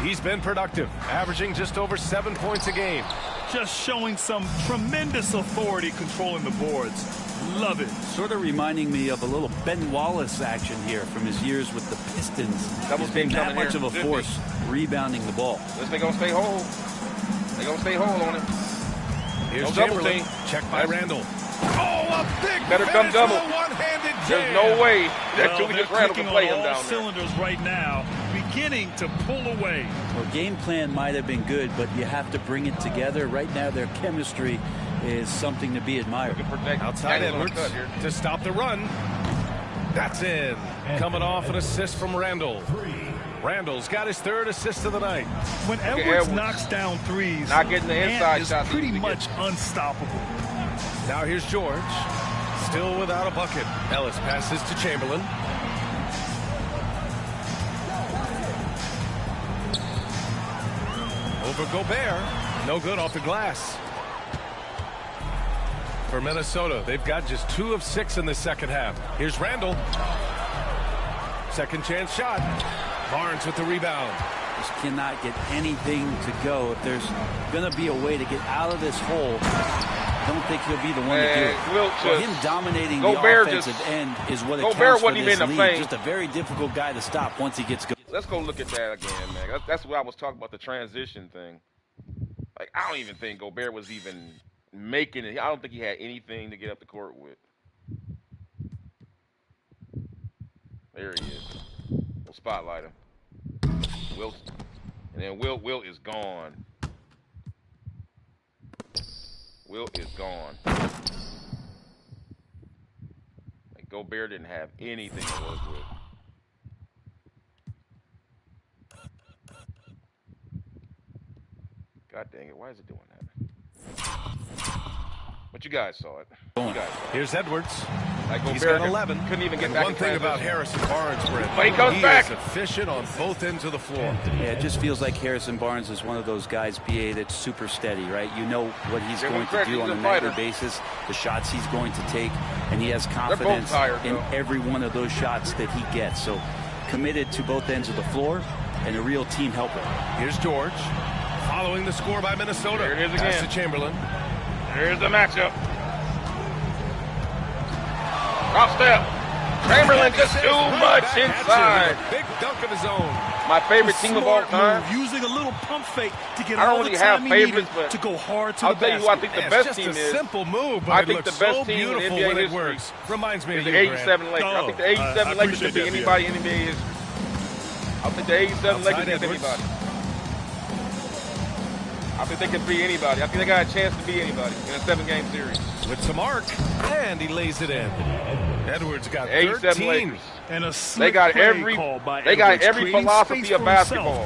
He's been productive, averaging just over 7 points a game. Just showing some tremendous authority controlling the boards. Love it. Sort of reminding me of a little Ben Wallace action here from his years with the Pistons. Double He's been team that coming much here. of a Should be. force rebounding the ball. Unless they gonna stay whole. They gonna stay whole on him. Here's No double Chamberlain. team. Checked by Randall. Oh, a big Better come finish double. with a one-handed jam. There's no way that Well, Julius they're Randle clicking can play on him all down there. cylinders right now, beginning to pull away. Well, game plan might have been good, but you have to bring it together. Right now, their chemistry is something to be admired. Outside Daniels on the Edwards cut here. to stop the run. That's in. Coming off an assist from Randall. Randall's got his 3rd assist of the night. When Edwards, Edwards knocks down threes, not getting the Ant inside is shot that pretty he much gets. unstoppable. Now here's George. Still without a bucket. Ellis passes to Chamberlain. Over Gobert. No good off the glass. For Minnesota, they've got just 2 of 6 in the second half. Here's Randall. Second chance shot. Barnes with the rebound. Just cannot get anything to go. If there's going to be a way to get out of this hole, I don't think he'll be the one to do it. Wilt Well, just- him dominating Gobert the offensive just- end is what Gobert accounts for wasn't even this in the lead. paint. Just a very difficult guy to stop once he gets going. Let's go look at that again, man. That's what I was talking about, the transition thing. Like, I don't even think Gobert was even making it. I don't think he had anything to get up the court with. There he is. We'll spotlight him. Wilt. And then Wilt is gone. Wilt is gone. Like, Gobert didn't have anything to work with. God dang it, why is it doing that? But you guys saw it. You guys saw it. Here's Edwards. He's got 11. Couldn't even get and back. One thing about Harrison Barnes, Brent, but he comes back. Is efficient on both ends of the floor. Yeah, it just feels like Harrison Barnes is one of those guys, BA, that's super steady, right? You know what he's going to do on a nightly basis, the shots he's going to take, and he has confidence in every one of those shots that he gets. So committed to both ends of the floor and a real team helper. Here's George following the score by Minnesota. Here it is again. Pass to Chamberlain. Here's the matchup. Drop step. Chamberlain just too much inside. Big dunk of his own. My favorite team of all time. Using a little pump fake to get I all don't the really time have he favorites, needed but to go hard to I'll the tell you who I basket. think the best team is. is. Simple move, but I it think looks the best so team in beautiful NBA when it history works. Reminds me is of the you, 87 Lakers. I think the 87 Lakers could be anybody in NBA history. I think the 87 Lakers could be anybody. I think they could be anybody. I think they got a chance to be anybody in a 7-game series. With some arc, and he lays it in. Edwards got 87 13. Lakers. And a They got every philosophy of basketball.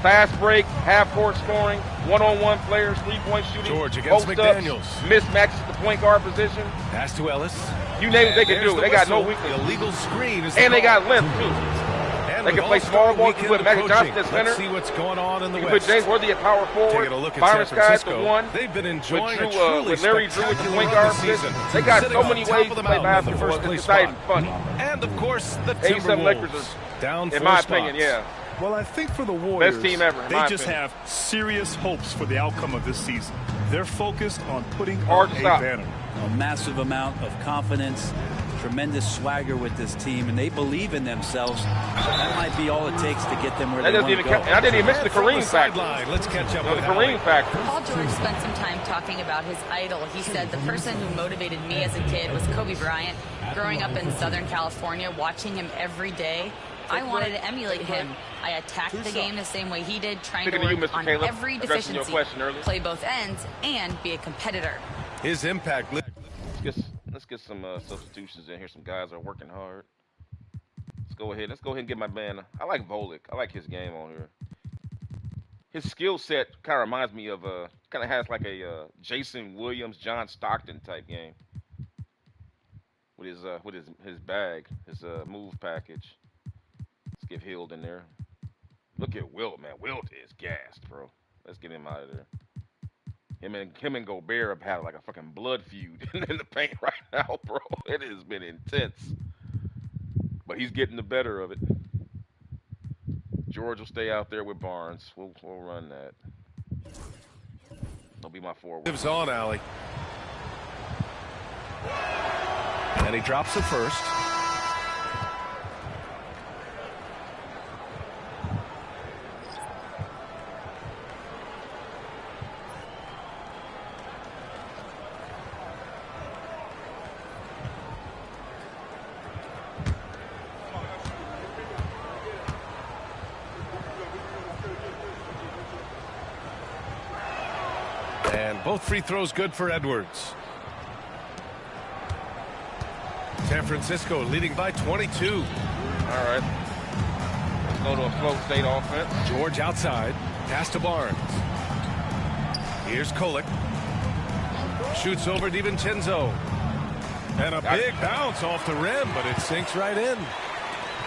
Fast break, half-court scoring, one-on-one players, three-point shooting, George against McDaniels. Mismatches at the point guard position. Pass to Ellis. You name it, they can do it. They got no weakness. Illegal screen is And they got length, too. And they can play small ball. You can put Magic Johnson at center. Let's see what's going on in the you West. can put James Worthy at power forward. Take a look at Byron San Scott at Francisco. the 1. They've been enjoying with Larry Drew at the point guard position. They got so many ways to play basketball. It's exciting, fun. And, of course, the 87 Lakers Timberwolves down 4 in my spots. opinion, yeah. Well, I think for the Warriors, best team ever, they just have serious hopes for the outcome of this season. They're focused on putting Hard on to a stop. banner. A massive amount of confidence, tremendous swagger with this team, and they believe in themselves. So that might be all it takes to get them where they want to go. And I didn't even mention the Kareem factor. Let's catch up with the Kareem factor. Paul George spent some time talking about his idol. He said, the person who motivated me as a kid was Kobe Bryant. Growing up in Southern California, watching him every day, I wanted to emulate him. I attacked the game the same way he did, trying to work on every deficiency, play both ends, and be a competitor. His impact. Let's get some substitutions in here. Some guys are working hard. Let's go ahead and get my man. I like Volek. I like his game on here. His skill set kind of reminds me of kind of has like a Jason Williams, John Stockton type game. With his bag, his move package. Let's get Hield in there. Look at Wilt, man. Wilt is gassed, bro. Let's get him out of there. Him and Gobert have had like a fucking blood feud in the paint right now, bro. It has been intense. But he's getting the better of it. George will stay out there with Barnes. We'll run that. He'll be my forward. Lives on, Allie. And he drops the first. And both free throws good for Edwards. San Francisco leading by 22. All right. Let's go to a flow state offense. George outside. Pass to Barnes. Here's Kolek. Shoots over DiVincenzo. And a big bounce off the rim, but it sinks right in.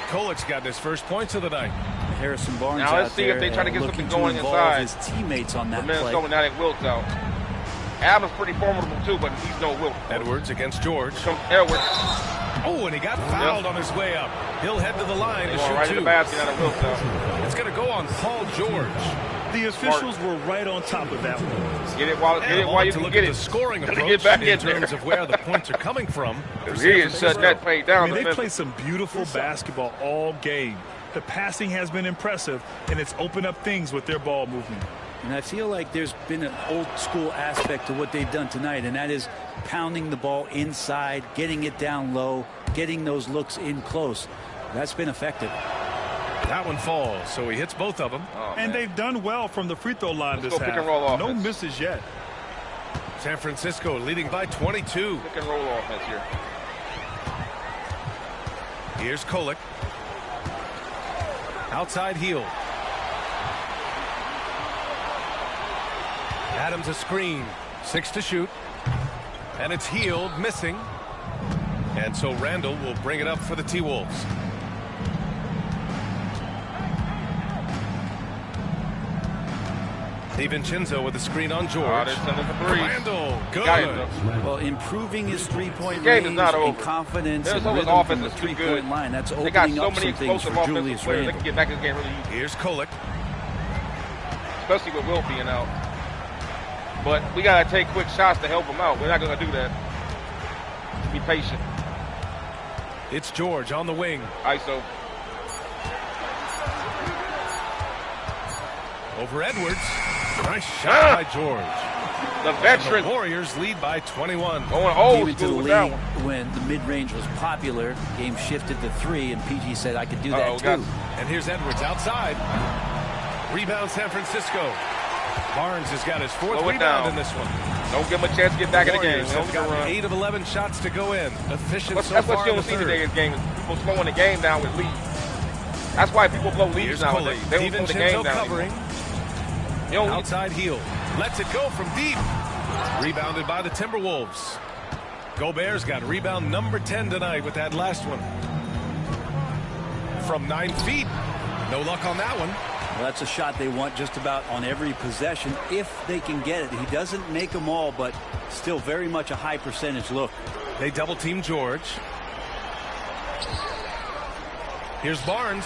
Kolek's gotten his first points of the night. Harrison Barnes now let's see if they try to get something going inside. His teammates on that play. Minnesota now that Wilt's out. Adams pretty formidable too, but he's no Wilt. Edwards against George. Edwards. Oh, and he got fouled on his way up. He'll head to the line to shoot right two. in the basket out of Wilt's out. It's going to go on Paul George. The officials were right on top of that one. Get it while you can get it. The scoring approach get back in in terms of where the points are coming from. He is shut that paint down. They play some beautiful basketball all game. The passing has been impressive, and it's opened up things with their ball movement. And I feel like there's been an old school aspect to what they've done tonight, and that is pounding the ball inside, getting it down low, getting those looks in close. That's been effective. That one falls, so he hits both of them. And they've done well from the free throw line this half. Pick and roll no offense. misses yet. San Francisco leading by 22. Pick and roll offense here. Here's Kolek. Outside heel. Adams a screen. 6 to shoot. And it's Healed, missing. And so Randall will bring it up for the T-Wolves. DiVincenzo with a screen on George. Randall, good. Well, improving his three-point range and confidence and rhythm from the three-point line. That's opening up some things for Julius Randle. They can get back in this game really easy. Here's Kolek. Especially with Wilt being out. But we got to take quick shots to help him out. We're not going to do that. Be patient. It's George on the wing. ISO. Over Edwards. Nice shot by George. The veteran. And the Warriors lead by 21. Going old into the league when the mid-range was popular. Game shifted to 3, and PG said, I could do that too. And here's Edwards outside. Rebound San Francisco. Barnes has got his 4th rebound in this one. Don't give him a chance to get back in the game. Have got 8 of 11 shots to go in. Efficient so that's far what you'll see today in this game. Is people slowing the game down with leads. That's why people blow leads nowadays. They don't slow the game down. Covering. Outside heel. Lets it go from deep. Rebounded by the Timberwolves. Gobert's got rebound number 10 tonight with that last one. From 9 feet. No luck on that one. Well, that's a shot they want just about on every possession if they can get it. He doesn't make them all, but still very much a high percentage look. They double team George. Here's Barnes.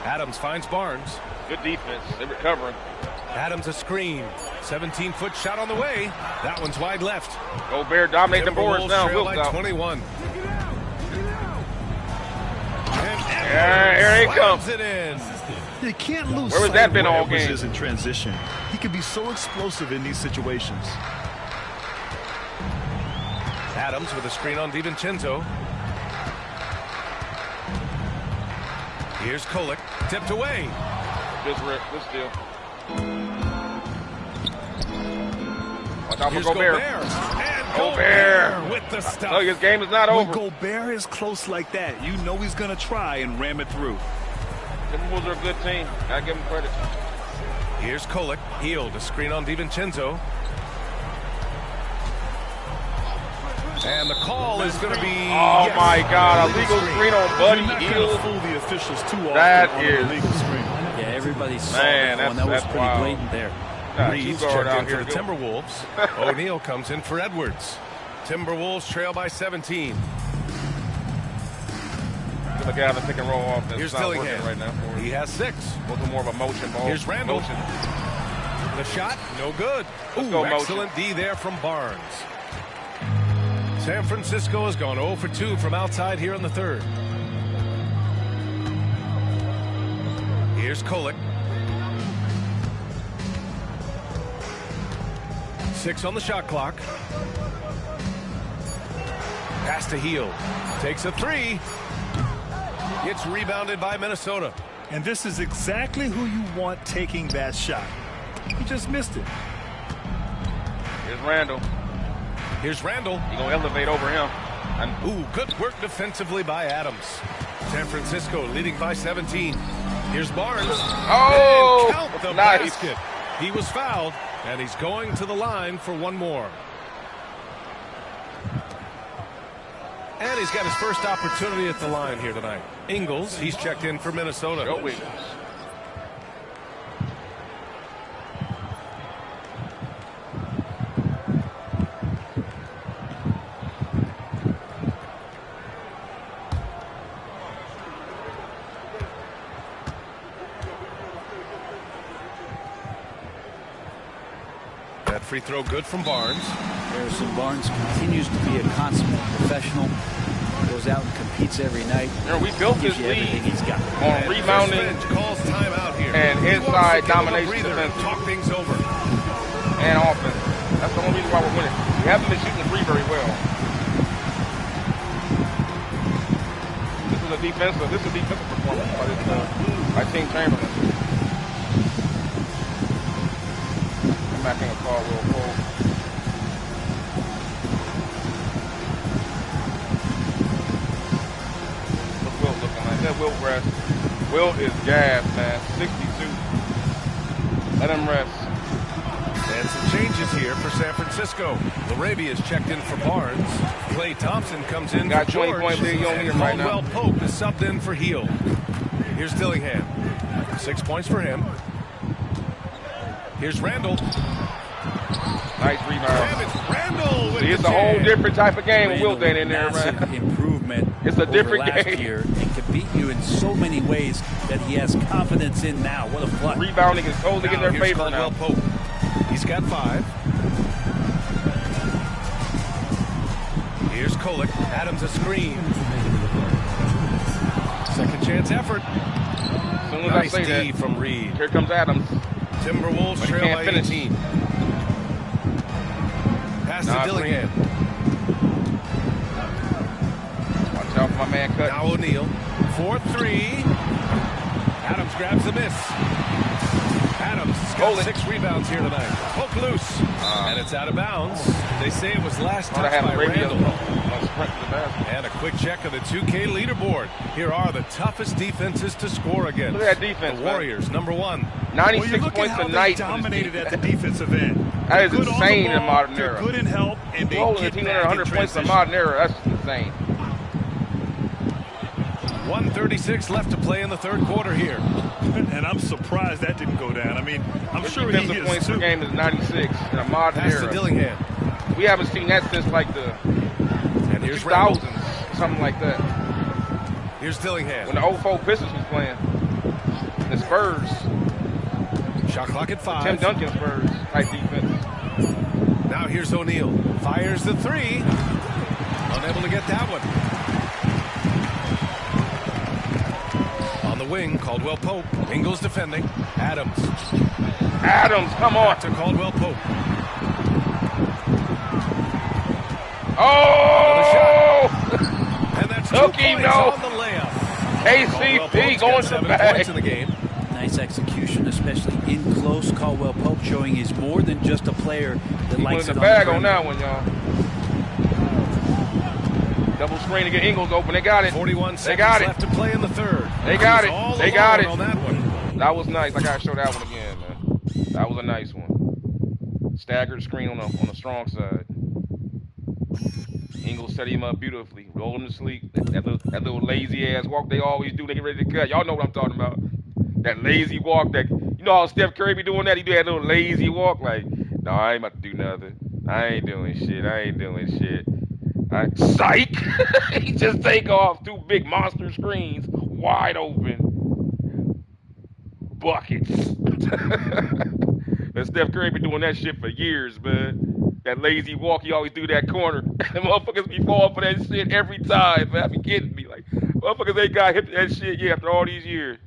Adams finds Barnes. Good defense. They're recovering. Adams a screen. 17-foot shot on the way. That one's wide left. Gobert dominate the boards now. Trail Wilt by out. 21. Here he comes. It in. You can't lose. Where has that been all game? In transition, he can be so explosive in these situations. Adams with a screen on DiVincenzo. Here's Kolek, tipped away. Good steal. Watch out for Gobert. And Gobert with the stuff. Look, his game is not over. When Gobert is close like that, you know he's going to try and ram it through. Timberwolves are a good team. Gotta give them credit. Here's Kolek, healed, a screen on DiVincenzo. And the call is going to be... Oh, my God, a legal screen on Buddy Hield. Fool the officials too often. That is... legal screen. Yeah, everybody saw that one. That was pretty blatant there. Reeves checked in for the Timberwolves. O'Neal comes in for Edwards. Timberwolves trail by 17. Look out the pick and roll offense. Here's Dillingham right now. He has 6. Looking more of a motion ball. Here's Randall. Motion. The shot, no good. Ooh, excellent D there from Barnes. San Francisco has gone 0 for 2 from outside here in the 3rd. Here's Kolek. 6 on the shot clock. Pass to Hield. Takes a 3. It's rebounded by Minnesota. And this is exactly who you want taking that shot. He just missed it. Here's Randall. Here's Randall. He's going to elevate over him. Ooh, good work defensively by Adams. San Francisco leading by 17. Here's Barnes. Oh, and count the nice. basket. He was fouled, and he's going to the line for one more. And he's got his first opportunity at the line here tonight. Ingles, he's checked in for Minnesota. Go Wiggins. That free throw good from Barnes. Harrison Barnes continues to be a consummate professional. Goes out and competes every night. You know, we built this league he's got. on rebounding calls timeout here. and inside domination defense. Talk things over. And offense. That's the only reason why we're winning. We haven't been shooting the three very well. This is a defensive performance by Team Chamberlain. I'm back in a call real cold. What's Wilt looking like? That Wilt rest. Wilt is gas, man. 62. Let him rest. And some changes here for San Francisco. Larabia is checked in for Barnes. Klay Thompson comes in Got for 20 George. point lead on here right now. Caldwell Pope is subbed in for Heel. Here's Dillingham. 6 points for him. Here's Randall. Nice rebound. Damn, it's Randall with It's the a whole jam. different type of game with Randall, Wilt ain't in there, massive man. improvement. It's a different over last game. year and can beat you in so many ways that he has confidence in now. What a plus. Rebounding is totally in Now their here's favor now. Caldwell Pope. He's got 5. Here's Kolek. Adams a screen. Second chance effort. As soon as Nice I say D that, from Reed. here comes Adams. Timberwolves But he trail can't by finish. 18. Pass Nah, to Dillingham. Watch out for my man cut. Now O'Neal. 4-3. Adams grabs the miss. Adams has got 6 rebounds here tonight. Poke loose. And it's out of bounds. They say it was last Ought to touched have by a radio Randall. on sprint to the basket. And a quick check of the 2K leaderboard. Here are the toughest defenses to score against. Look at that defense, The man. Warriors, number 1. 96 look at points how a they night. dominated at the defensive end. That is They're good on the insane in ball, modern they're era. good in help, and they Holding a get team back under in 100 points in transition. modern era. That's just insane. 1:36 left to play in the third quarter here. And I'm surprised that didn't go down. I mean, I'm Their sure he defensive is points per too. game is 96 in a modern Pass to era. Dillingham. We haven't seen that since like the And here's Randall. 2000s, something like that. Here's Dillingham. When the 04 Pistons was playing. The Spurs, Shot clock at 5. Tim Duncan Spurs type defense. Now here's O'Neal. Fires the 3. Unable to get that one. On the wing, Caldwell Pope. Ingles defending. Adams. Adams, come on. Back to Caldwell Pope. Oh! And that's 2 Took him, points no. on the layup. Caldwell KCP Pope's going got to 7 the points bag. in the game. Nice execution, especially in close. Caldwell Pope showing he's more than just a player that He likes went it in the bag the on that one, y'all. Double screen to get Ingles open. They got it. 41 They seconds got it. left to play in the third. They got He's it. all They got alone it. on that one. That was nice. I gotta show that one again, man. That was a nice one. Staggered screen on the strong side. Ingles set him up beautifully. Roll him to sleep. That little lazy ass walk they always do. They get ready to cut. Y'all know what I'm talking about. That lazy walk. That you know how Steph Curry be doing that. He do that little lazy walk. Like, no, I ain't about to do nothing. I ain't doing shit. Psych. He just take off 2 big monster screens wide open. Buckets. And Steph Curry been doing that shit for years, man. That lazy walk, he always do that corner. And motherfuckers be falling for that shit every time, man. I be kidding me. Like, motherfuckers ain't got hit that shit yet after all these years.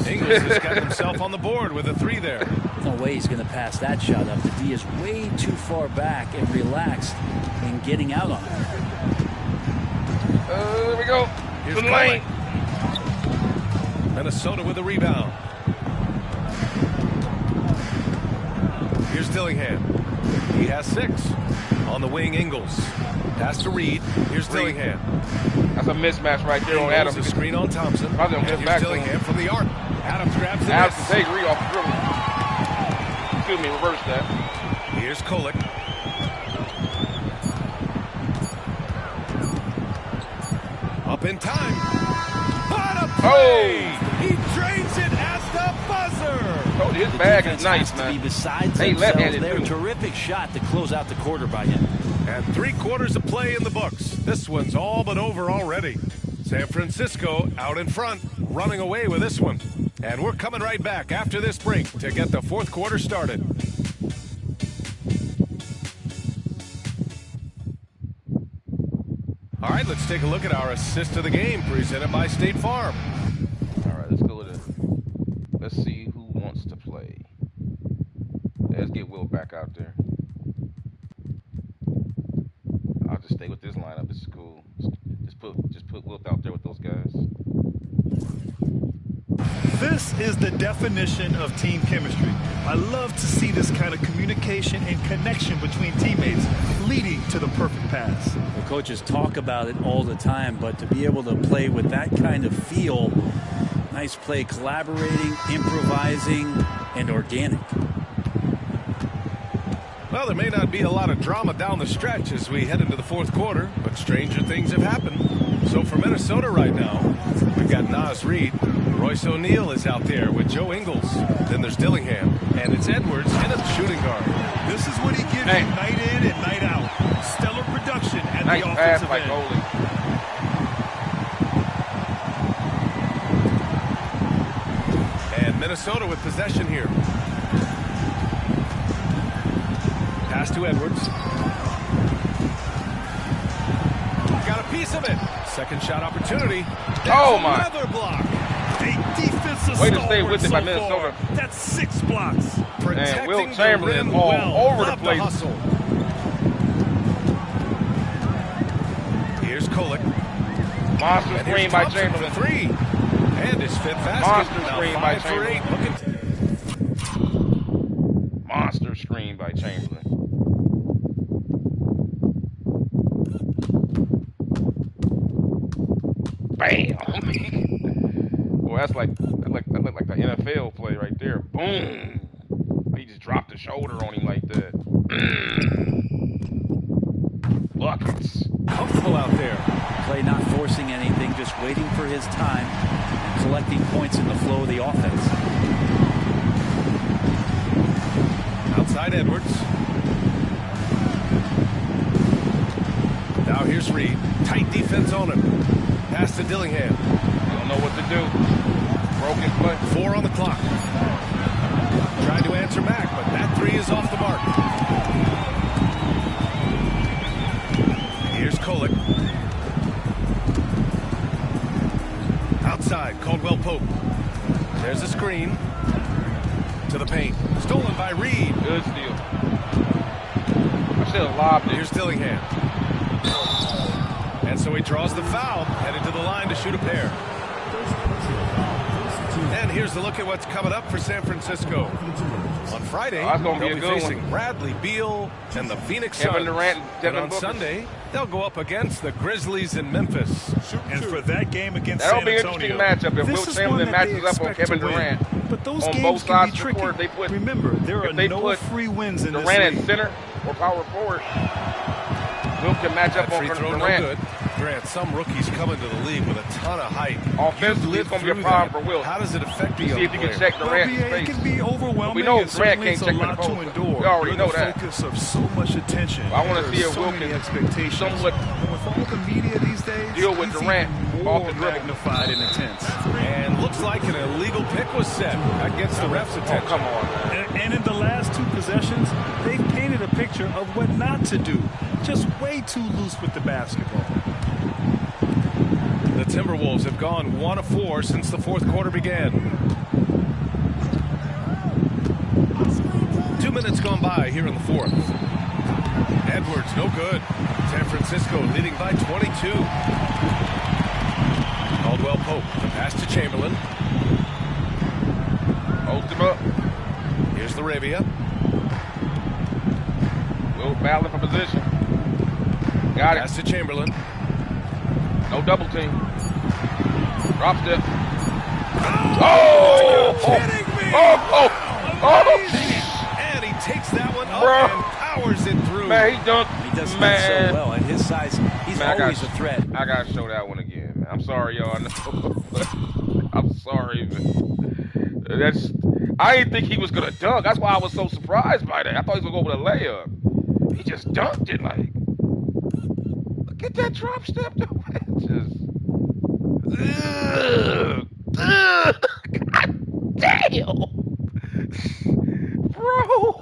Ingles has got himself on the board with a 3 there. No way he's going to pass that shot up. The D is way too far back and relaxed in getting out on it. There we go. Here's To the lane. Minnesota with a rebound. Here's Dillingham. He has 6. On the wing, Ingles. Pass to Reed. Here's Reed. Dillingham. That's a mismatch right there on Ingles, Adams. a screen on Thompson. Probably And gonna here's get back to Dillingham from the arc. Adams grabs the Adams miss. can take Reed off the dribble. Excuse me, reverse that. Here's Kolek. Up in time. What a play! He drains it at the buzzer. Oh, his bag Defense is nice, has to be man. besides They themselves. left-handed, They're a too. terrific shot to close out the quarter by him. And 3/4 of play in the books. This one's all but over already. San Francisco out in front, running away with this one. And we're coming right back after this break to get the fourth quarter started. All right, let's take a look at our assist of the game presented by State Farm. All right, let's go with it. Let's see who wants to play. Let's get Wilt back out there. I'll just stay with this lineup. This is cool. Just put Wilt out there with those guys. This is the definition of team chemistry. I love to see this kind of communication and connection between teammates leading to the perfect pass. The coaches talk about it all the time, but to be able to play with that kind of feel, nice play, collaborating, improvising, and organic. Well, there may not be a lot of drama down the stretch as we head into the fourth quarter, but stranger things have happened. So for Minnesota right now, we've got Naz Reid. Royce O'Neal is out there with Joe Ingles. Then there's Dillingham, and it's Edwards in at the shooting guard. This is what he gives you night in and night out. Stellar production at Nice the pass offensive by end. Goldie. And Minnesota with possession here. Pass to Edwards. Got a piece of it. Second shot opportunity. Oh, my. Another block. A defensive Way to stay stalwart with it so by Minnesota. far. That's 6 blocks. Protecting Wilt the Chamberlain rim all well. over the Love place. hustle. Here's Kolek. Monster And screen here's by Thompson for Chamberlain. three. And his fifth basket. Monster Now screen by 5 for 8. Chamberlain. Looking Monster screen by Chamberlain. Bam! Boy, that's like the NFL play right there. Boom! He just dropped the shoulder on him like that. Buckets. comfortable out there. Clay not forcing anything, just waiting for his time and collecting points in the flow of the offense. Outside Edwards. Now here's Reid. Tight defense on him. Pass to Dillingham. Don't know what to do. Broken play. 4 on the clock. Tried to answer back, but that 3 is off the mark. Here's Kolek. Outside, Caldwell Pope. There's a screen. To the paint. Stolen by Reid. Good steal. I should have lobbed it. Here's Dillingham. And so he draws the foul, headed to the line to shoot a pair. And here's a look at what's coming up for San Francisco. On Friday, that's gonna be they'll a be good facing one. Bradley Beal and the Phoenix Kevin Suns. Durant and And Devin on Booker. Sunday, they'll go up against the Grizzlies in Memphis. And for that game against That'll San be an Antonio, interesting matchup if this Wilt is Chamberlain one that they matches up on expect Kevin to win. Durant. But those On games both can sides be of the tricky. court, they put- Remember, there are if they no put free wins in this Durant at league. center or power forward. Wilt can match up That on free throw no Durant. good. Grant, some rookies come into the league with a ton of height. Offensively, You've it's gonna be a lived problem through for Wilt. that. How does it affect the See young if you can player? check Well, Durant's BA, it face. can be overwhelming. We know and Durant certainly can't it's a check lot the to post. endure. We already You're know the that. focus of so much attention. I wanna There see are if so Wilt many can expectations. somewhat And with all the media these days, deal with he's Durant even off more the dribble. magnified and intense. And looks like an illegal pick was set. That gets the ref's Oh, attention. come on, man. And in the last 2 possessions, they've painted a picture of what not to do. Just way too loose with the basketball. The Timberwolves have gone 1 of 4 since the fourth quarter began. 2 minutes gone by here in the fourth. Edwards, no good. San Francisco leading by 22. Caldwell Pope, the pass to Chamberlain. Hold him up. Here's Laravia. Wilt battling for position. Got it. Pass to Chamberlain. No double team. Drop step. Oh! Kidding me! Oh! And he takes that one up Bro. and powers it through. Man, he dunked. He does that Man. so well. At his size, he's Man, always a threat. I gotta show that one again, man. I'm sorry, y'all. I know. I'm sorry, man. I didn't think he was gonna dunk. That's why I was so surprised by that. I thought he was gonna go with a layup. He just dunked it like. Look at that drop step, though. Man. Just. God damn, bro.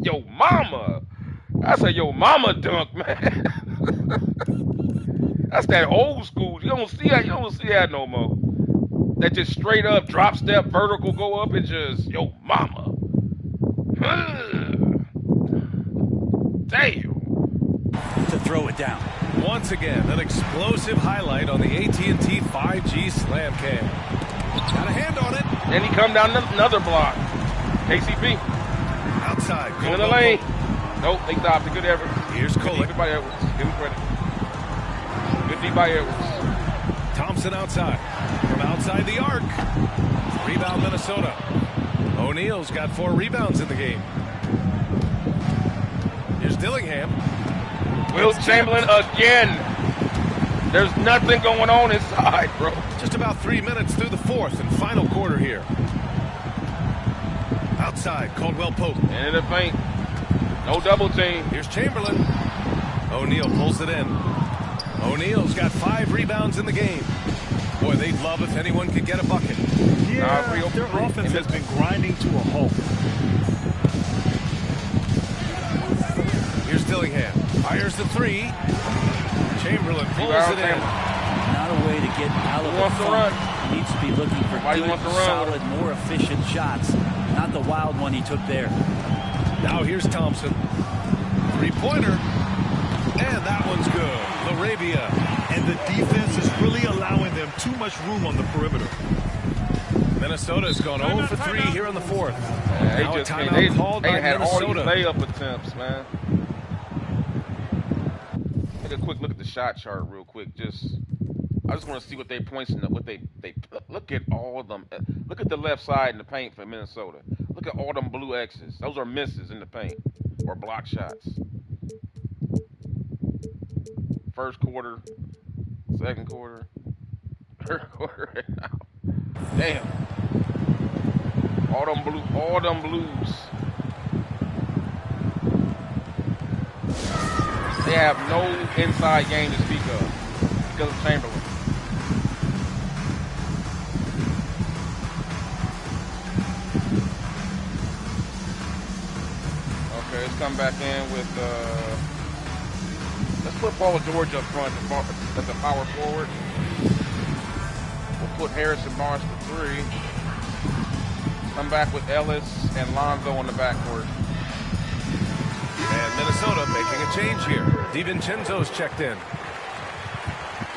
Yo mama. That's a yo mama dunk, man. That's that old school. You don't see that. You don't see that no more. That just straight up drop step, vertical, go up and just yo mama. Damn. To throw it down. Once again, an explosive highlight on the AT&T 5G Slam Cam. Got a hand on it. Then he come down another block. KCP. Outside. In the lane. Nope, they stopped it. Good effort. Here's Good Kolek. defense by Edwards. Give him credit. Good feed by Edwards. Thompson outside. From outside the arc. Rebound Minnesota. O'Neal's got 4 rebounds in the game. Here's Dillingham. Wilt Chamberlain again. There's nothing going on inside, bro. Just about 3 minutes through the fourth and final quarter here. Outside, Caldwell Pope. And in the paint. No double team. Here's Chamberlain. O'Neal pulls it in. O'Neal's got 5 rebounds in the game. Boy, they'd love if anyone could get a bucket. Yeah, their offense has been grinding to a halt. Here's Dillingham. Fires the 3. Chamberlain pulls it in. Not a way to get out of the funk. He needs to be looking for good, solid, more efficient shots. Not the wild one he took there. Now here's Thompson. 3-pointer. And that one's good. Larabia. And the defense is really allowing them too much room on the perimeter. Minnesota's gone 0 for 3 here in the fourth. They Now just a timeout called by had all these Minnesota. layup attempts, man. Take a quick look at the shot chart real quick. I just want to see what they points in what they look at all of them. Look at the left side in the paint for Minnesota. Look at all them blue X's. Those are misses in the paint or block shots. First quarter, second quarter, third quarter right now. Damn. All them blues. They have no inside game to speak of because of Chamberlain. Okay, let's come back in with let's put Paul George up front as a power forward. We'll put Harrison Barnes for 3. Come back with Ellis and Lonzo on the backcourt. And Minnesota making a change here. DiVincenzo's checked in.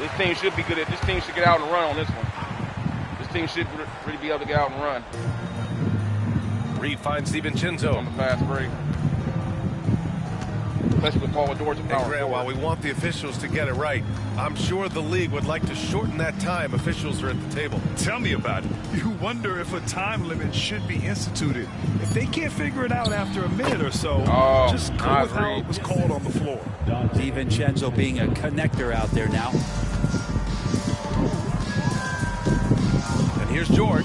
This team should be good at. This team should get out and run on this one. This team should really be able to get out and run. Reed finds DiVincenzo on the fast break. Especially with Paul George and power Grant, forward. while we want the officials to get it right, I'm sure the league would like to shorten that time officials are at the table. Tell me about it. You wonder if a time limit should be instituted. If they can't figure it out after a minute or so, just go with how it was called on the floor. DiVincenzo being a connector out there now. And here's George.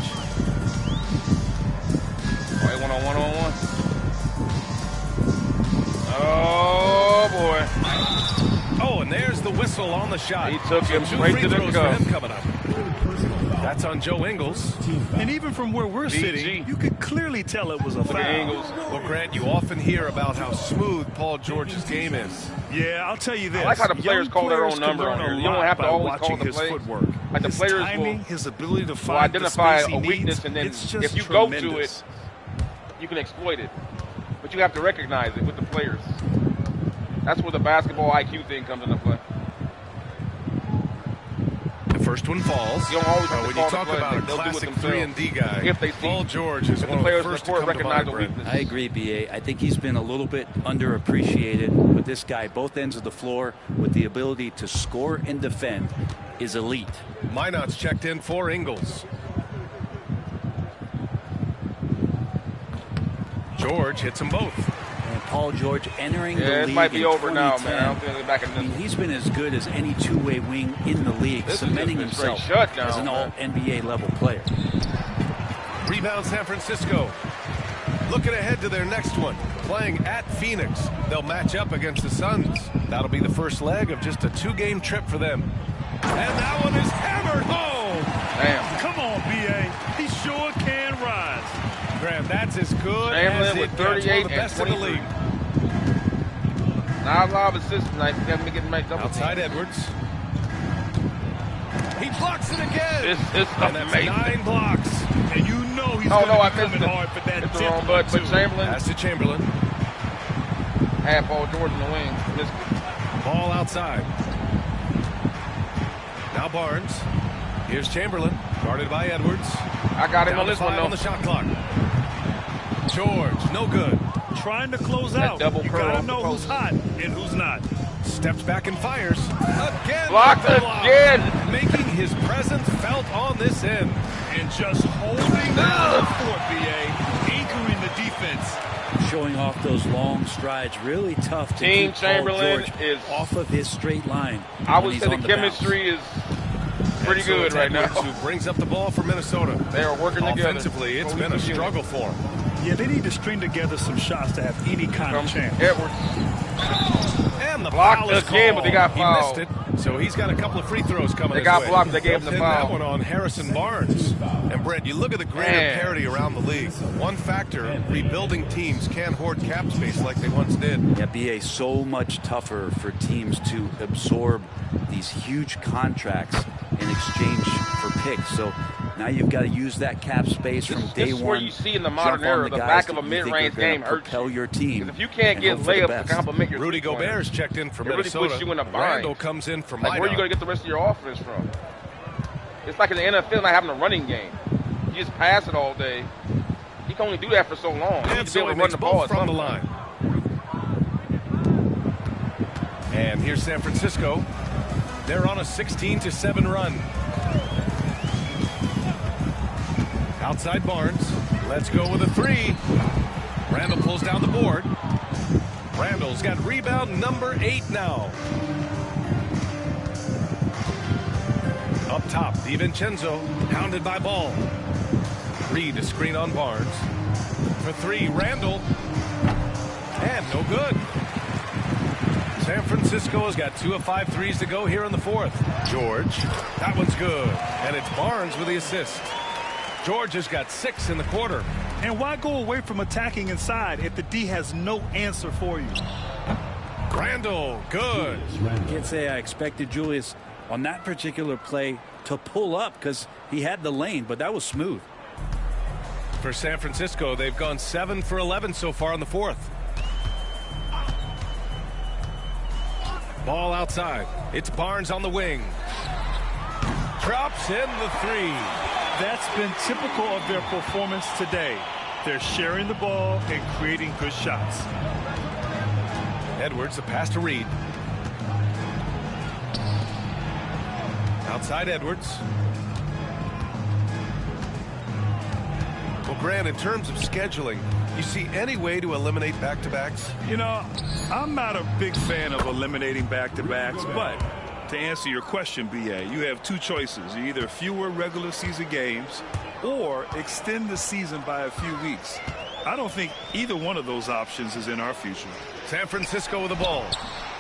Play one-on-one. Oh, boy. Oh, and there's the whistle on the shot. He took him So 2 straight free to the throws cup. for him coming up. That's on Joe Ingles. And even from where we're sitting, you could clearly tell it was a foul. Ingles. Well, Grant, you often hear about how smooth Paul George's game is. Yeah, I'll tell you this. I like how the players call their own can number learn on here. a You don't lot have to by always call watching the his plays. footwork. Like the His players timing, will his ability to will find the identify space he a weakness, needs, and then it's just if you go to tremendous. it, you can exploit it. But you have to recognize it with the players. That's where the basketball IQ thing comes into play. The first one falls. You don't always have to when call you the talk play. about a They'll do it classic themselves. 3-and-D guy, If they see Paul George is if one the of the players in the first to court come to recognize mind, the Brent. weakness. I agree, B.A. I think he's been a little bit underappreciated, but this guy, both ends of the floor, with the ability to score and defend, is elite. Minot's checked in for Ingles. George hits them both. And Paul George entering the Yeah, league it might be in over now, 2010. man. I don't think they're back in I mean, this. he's been as good as any two-way wing in the league, This has cementing just been himself straight shutdown, as an man. all-NBA level player. Rebound San Francisco. Looking ahead to their next one. Playing at Phoenix. They'll match up against the Suns. That'll be the first leg of just a 2-game trip for them. And that one is hammered home. Damn. Come on, B.A. He sure can rise. Graham, that's as good Chamberlain as it with gets. One of 38 the and best in the 23. league. Not a lot of assists tonight. You got to make double Outside teams. Edwards. He blocks it again. It's And that's amazing. 9 blocks. And you know he's Oh, going no, I to be missed coming it. hard for that It's the tip, wrong button, but too. Chamberlain Pass to Chamberlain. had Paul George in the wing. Missed it. Ball outside. Now Barnes. Here's Chamberlain. Guarded by Edwards. I got him Down on to this 5 one, though. on the shot clock. George, no good. Trying to close That out. double You curl got off to the know who's post. hot and who's not. Steps back and fires. Again. Blocked again. Making his presence felt on this end. And just holding down the fort, BA, anchoring the defense. Showing off those long strides, really tough to Team keep Chamberlain Paul George is off of his straight line. I would when say he's the on chemistry is pretty And so good it's right now. Edwards who brings up the ball for Minnesota. They are working together. Offensively, it's been a struggle for him. Yeah, they need to string together some shots to have any kind of chance. Edwards. And the Blocked foul is again, called. but they got He fouled. missed it, so he's got a couple of free throws coming They his got way. blocked, they gave him the They'll pin foul. that one on Harrison Barnes. And Brett, you look at the greater Man. parity around the league. One factor, rebuilding teams can't hoard cap space like they once did. Yeah, BA, so much tougher for teams to absorb these huge contracts in exchange for picks. So now you've got to use that cap space from day This is one. where you see in the modern jump on era the guys back of that a you think mid-range are gonna game hurts propel you. your team. Because if you can't and get hope for the layups best. to compliment your Rudy three-pointers, Gobert's checked in for it really Minnesota. puts you in a bind. Randall comes in from like where are you going to get the rest of your offense from? It's like in the NFL not having a running game. You just pass it all day. You can only do that for so long. You need And to be so able he to run makes the ball both at from some the point. line. And here's San Francisco. They're on a 16-7 run. Outside Barnes. Let's go with a three. Randall pulls down the board. Randall's got rebound number 8 now. Up top, DiVincenzo, hounded by Ball. Reed, a screen on Barnes. For three, Randall. And no good. San Francisco has got 2 of 5 threes to go here in the fourth. George, that one's good. And it's Barnes with the assist. George has got 6 in the quarter. And why go away from attacking inside if the D has no answer for you? Randall, good. Can't say I expected Julius on that particular play to pull up because he had the lane, but that was smooth. For San Francisco, they've gone 7 for 11 so far in the fourth. Ball outside. It's Barnes on the wing. Drops in the three. That's been typical of their performance today. They're sharing the ball and creating good shots. Edwards, the pass to Reed. Outside Edwards. Well, Grant, in terms of scheduling, you see any way to eliminate back-to-backs? You know, I'm not a big fan of eliminating back-to-backs, but to answer your question, BA, you have two choices. Either fewer regular season games or extend the season by a few weeks. I don't think either one of those options is in our future. San Francisco with the ball.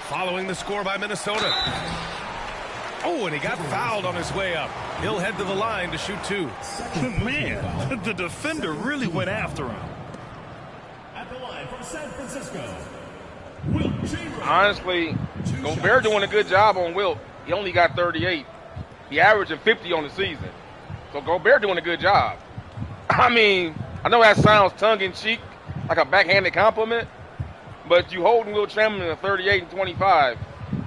Following the score by Minnesota. Oh, and he got fouled on his way up. He'll head to the line to shoot 2. Man, the defender really went after him. At the line from San Francisco, Wilt Chamberlain. Honestly, Gobert doing a good job on Wilt. He only got 38. He averaging 50 on the season. So Gobert doing a good job. I mean, I know that sounds tongue-in-cheek, like a backhanded compliment, but you holding Wilt Chamberlain to 38 and 25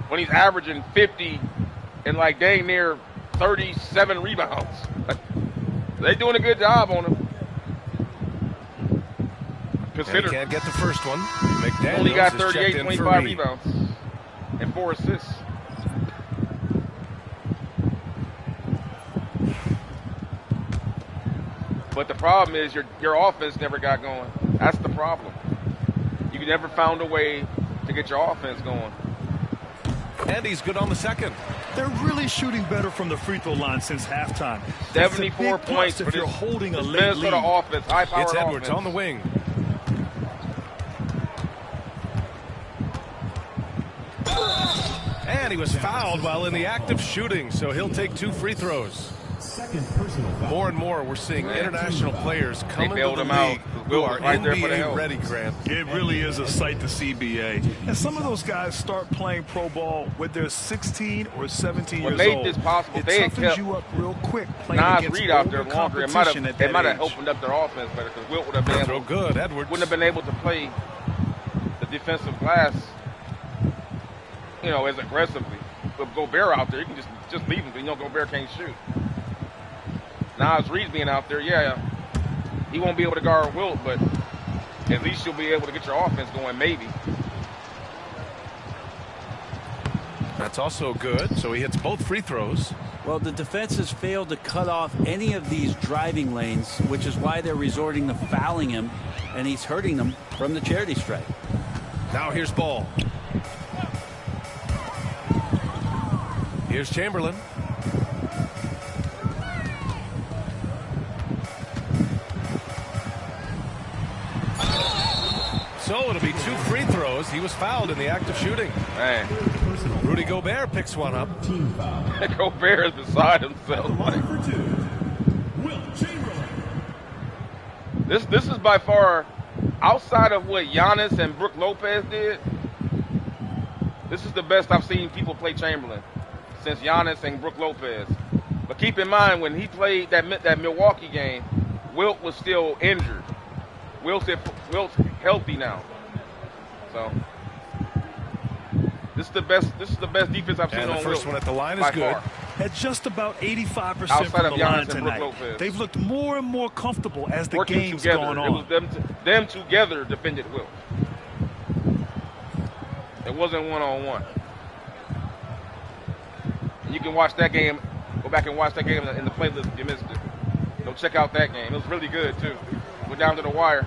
when he's averaging 50 and like dang near 37 rebounds. They doing a good job on him. Consider he can't get the first one. McDaniels only got is checked 38, in 25 for Reed. rebounds and 4 assists. But the problem is your offense never got going. That's the problem. You never found a way to get your offense going. And he's good on the second. They're really shooting better from the free throw line since halftime. 74 That's a big plus points if for you're this holding a late Minnesota lead. offense, high-powered It's Edwards offense. on the wing. And he was fouled while in the act of shooting, so he'll take 2 free throws. Second personal foul. More and more, we're seeing international players come into bailed the him out. league who Wilt are was right there for the NBA help. ready, Grant. It really is a sight to see, BA. And some of those guys start playing pro ball when they're 16 or 17 What years made old. this possible, It they had toughens kept you up real quick playing Nas against Reed out there older longer. It competition at that might have age. opened up their offense better because Wilt would have been Throw able, good, Edwards. wouldn't have been able to play the defensive glass, as aggressively. With Gobert out there, you can just leave him because Gobert can't shoot. Nas Reed's being out there, he won't be able to guard Wilt, but at least you'll be able to get your offense going, maybe. That's also good. So he hits both free throws. Well, the defense has failed to cut off any of these driving lanes, which is why they're resorting to fouling him, and he's hurting them from the charity stripe. Now here's Ball. Here's Chamberlain. So it'll be 2 free throws. He was fouled in the act of shooting. Man. Rudy Gobert picks one up. Gobert is beside himself. Wilt Chamberlain. This is by far, outside of what Giannis and Brook Lopez did, this is the best I've seen people play Chamberlain since Giannis and Brook Lopez. But keep in mind, when he played that Milwaukee game, Wilt was still injured. Wilt's healthy now. So this is the best defense I've seen and on the first Wilt one at the line is by good. far. At just about 85% Outside from of the Giannis line and Brook tonight. Lopez. They've looked more and more comfortable as the Working game's together. gone It on. was them together defended Wilt. It wasn't one-on-one. And you can watch that game. Go back and watch that game in the playlist if you missed it. Go check out that game. It was really good too. Went down to the wire.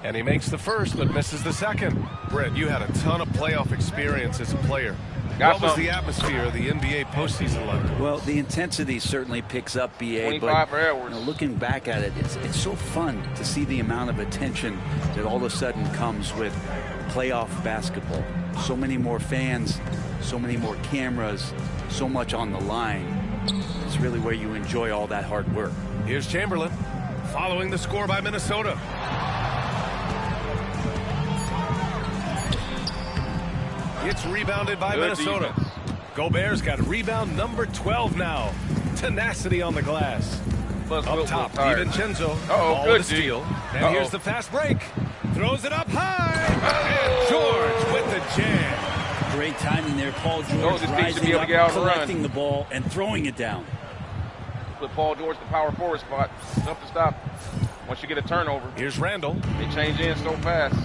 And he makes the first, but misses the second. Brett, you had a ton of playoff experience as a player. What was the atmosphere of the NBA postseason like? Well, the intensity certainly picks up, BA. 25 but for Edwards. looking back at it, it's so fun to see the amount of attention that all of a sudden comes with playoff basketball. So many more fans, so many more cameras, so much on the line. It's really where you enjoy all that hard work. Here's Chamberlain, following the score by Minnesota. It's rebounded by Minnesota. Defense. Gobert's got rebound number 12 now. Tenacity on the glass. Plus Up Wilt top, was tired. DiVincenzo. Uh-oh, Ball good to steal. D. And Uh-oh. here's the fast break. Throws it up high. And George with the jam. Great timing there. Paul Those George are things to rising be able to up, get out and run. collecting the ball, and throwing it down. Put Paul George the power forward spot. Tough to stop. Once you get a turnover, Here's Randall. they change in so fast.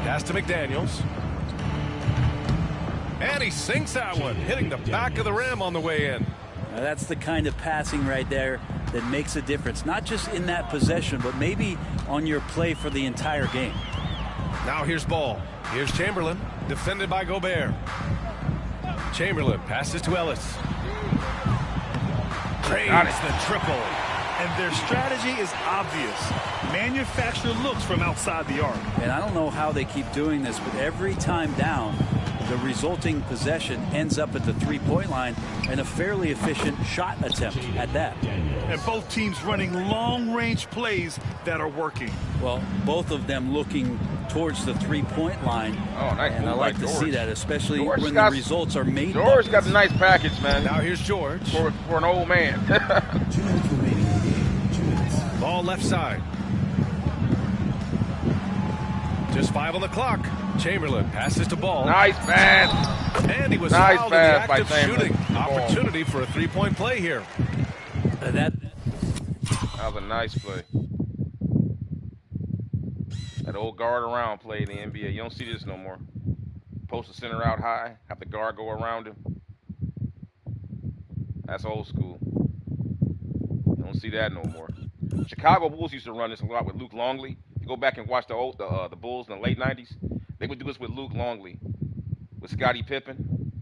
Pass to McDaniels. And he sinks that one, hitting the back of the rim on the way in. Now that's the kind of passing right there that makes a difference, not just in that possession, but maybe on your play for the entire game. Now here's Ball. Here's Chamberlain, defended by Gobert. Chamberlain passes to Ellis. Drains the triple. And their strategy is obvious. Manufacture looks from outside the arc. And I don't know how they keep doing this, but every time down, the resulting possession ends up at the three-point line and a fairly efficient shot attempt at that. And both teams running long-range plays that are working. Well, both of them looking towards the three-point line. Oh, nice and I move like by to George. see that, especially George when got- the results are made. George got a nice package, man. Now here's George. For an old man. 2 minutes remaining in the game. 2 minutes. Ball left side. Just 5 on the clock. Chamberlain passes to Ball. Nice pass. And he was Nice fouled in the pass act by of Chamberlain. shooting. Opportunity for a three-point play here. That That was a nice play. That old guard around play in the NBA. You don't see this no more. Post the center out high, have the guard go around him. That's old school. You don't see that no more. Chicago Bulls used to run this a lot with Luke Longley. You go back and watch the Bulls in the late 90s. They would do this with Luke Longley, with Scottie Pippen.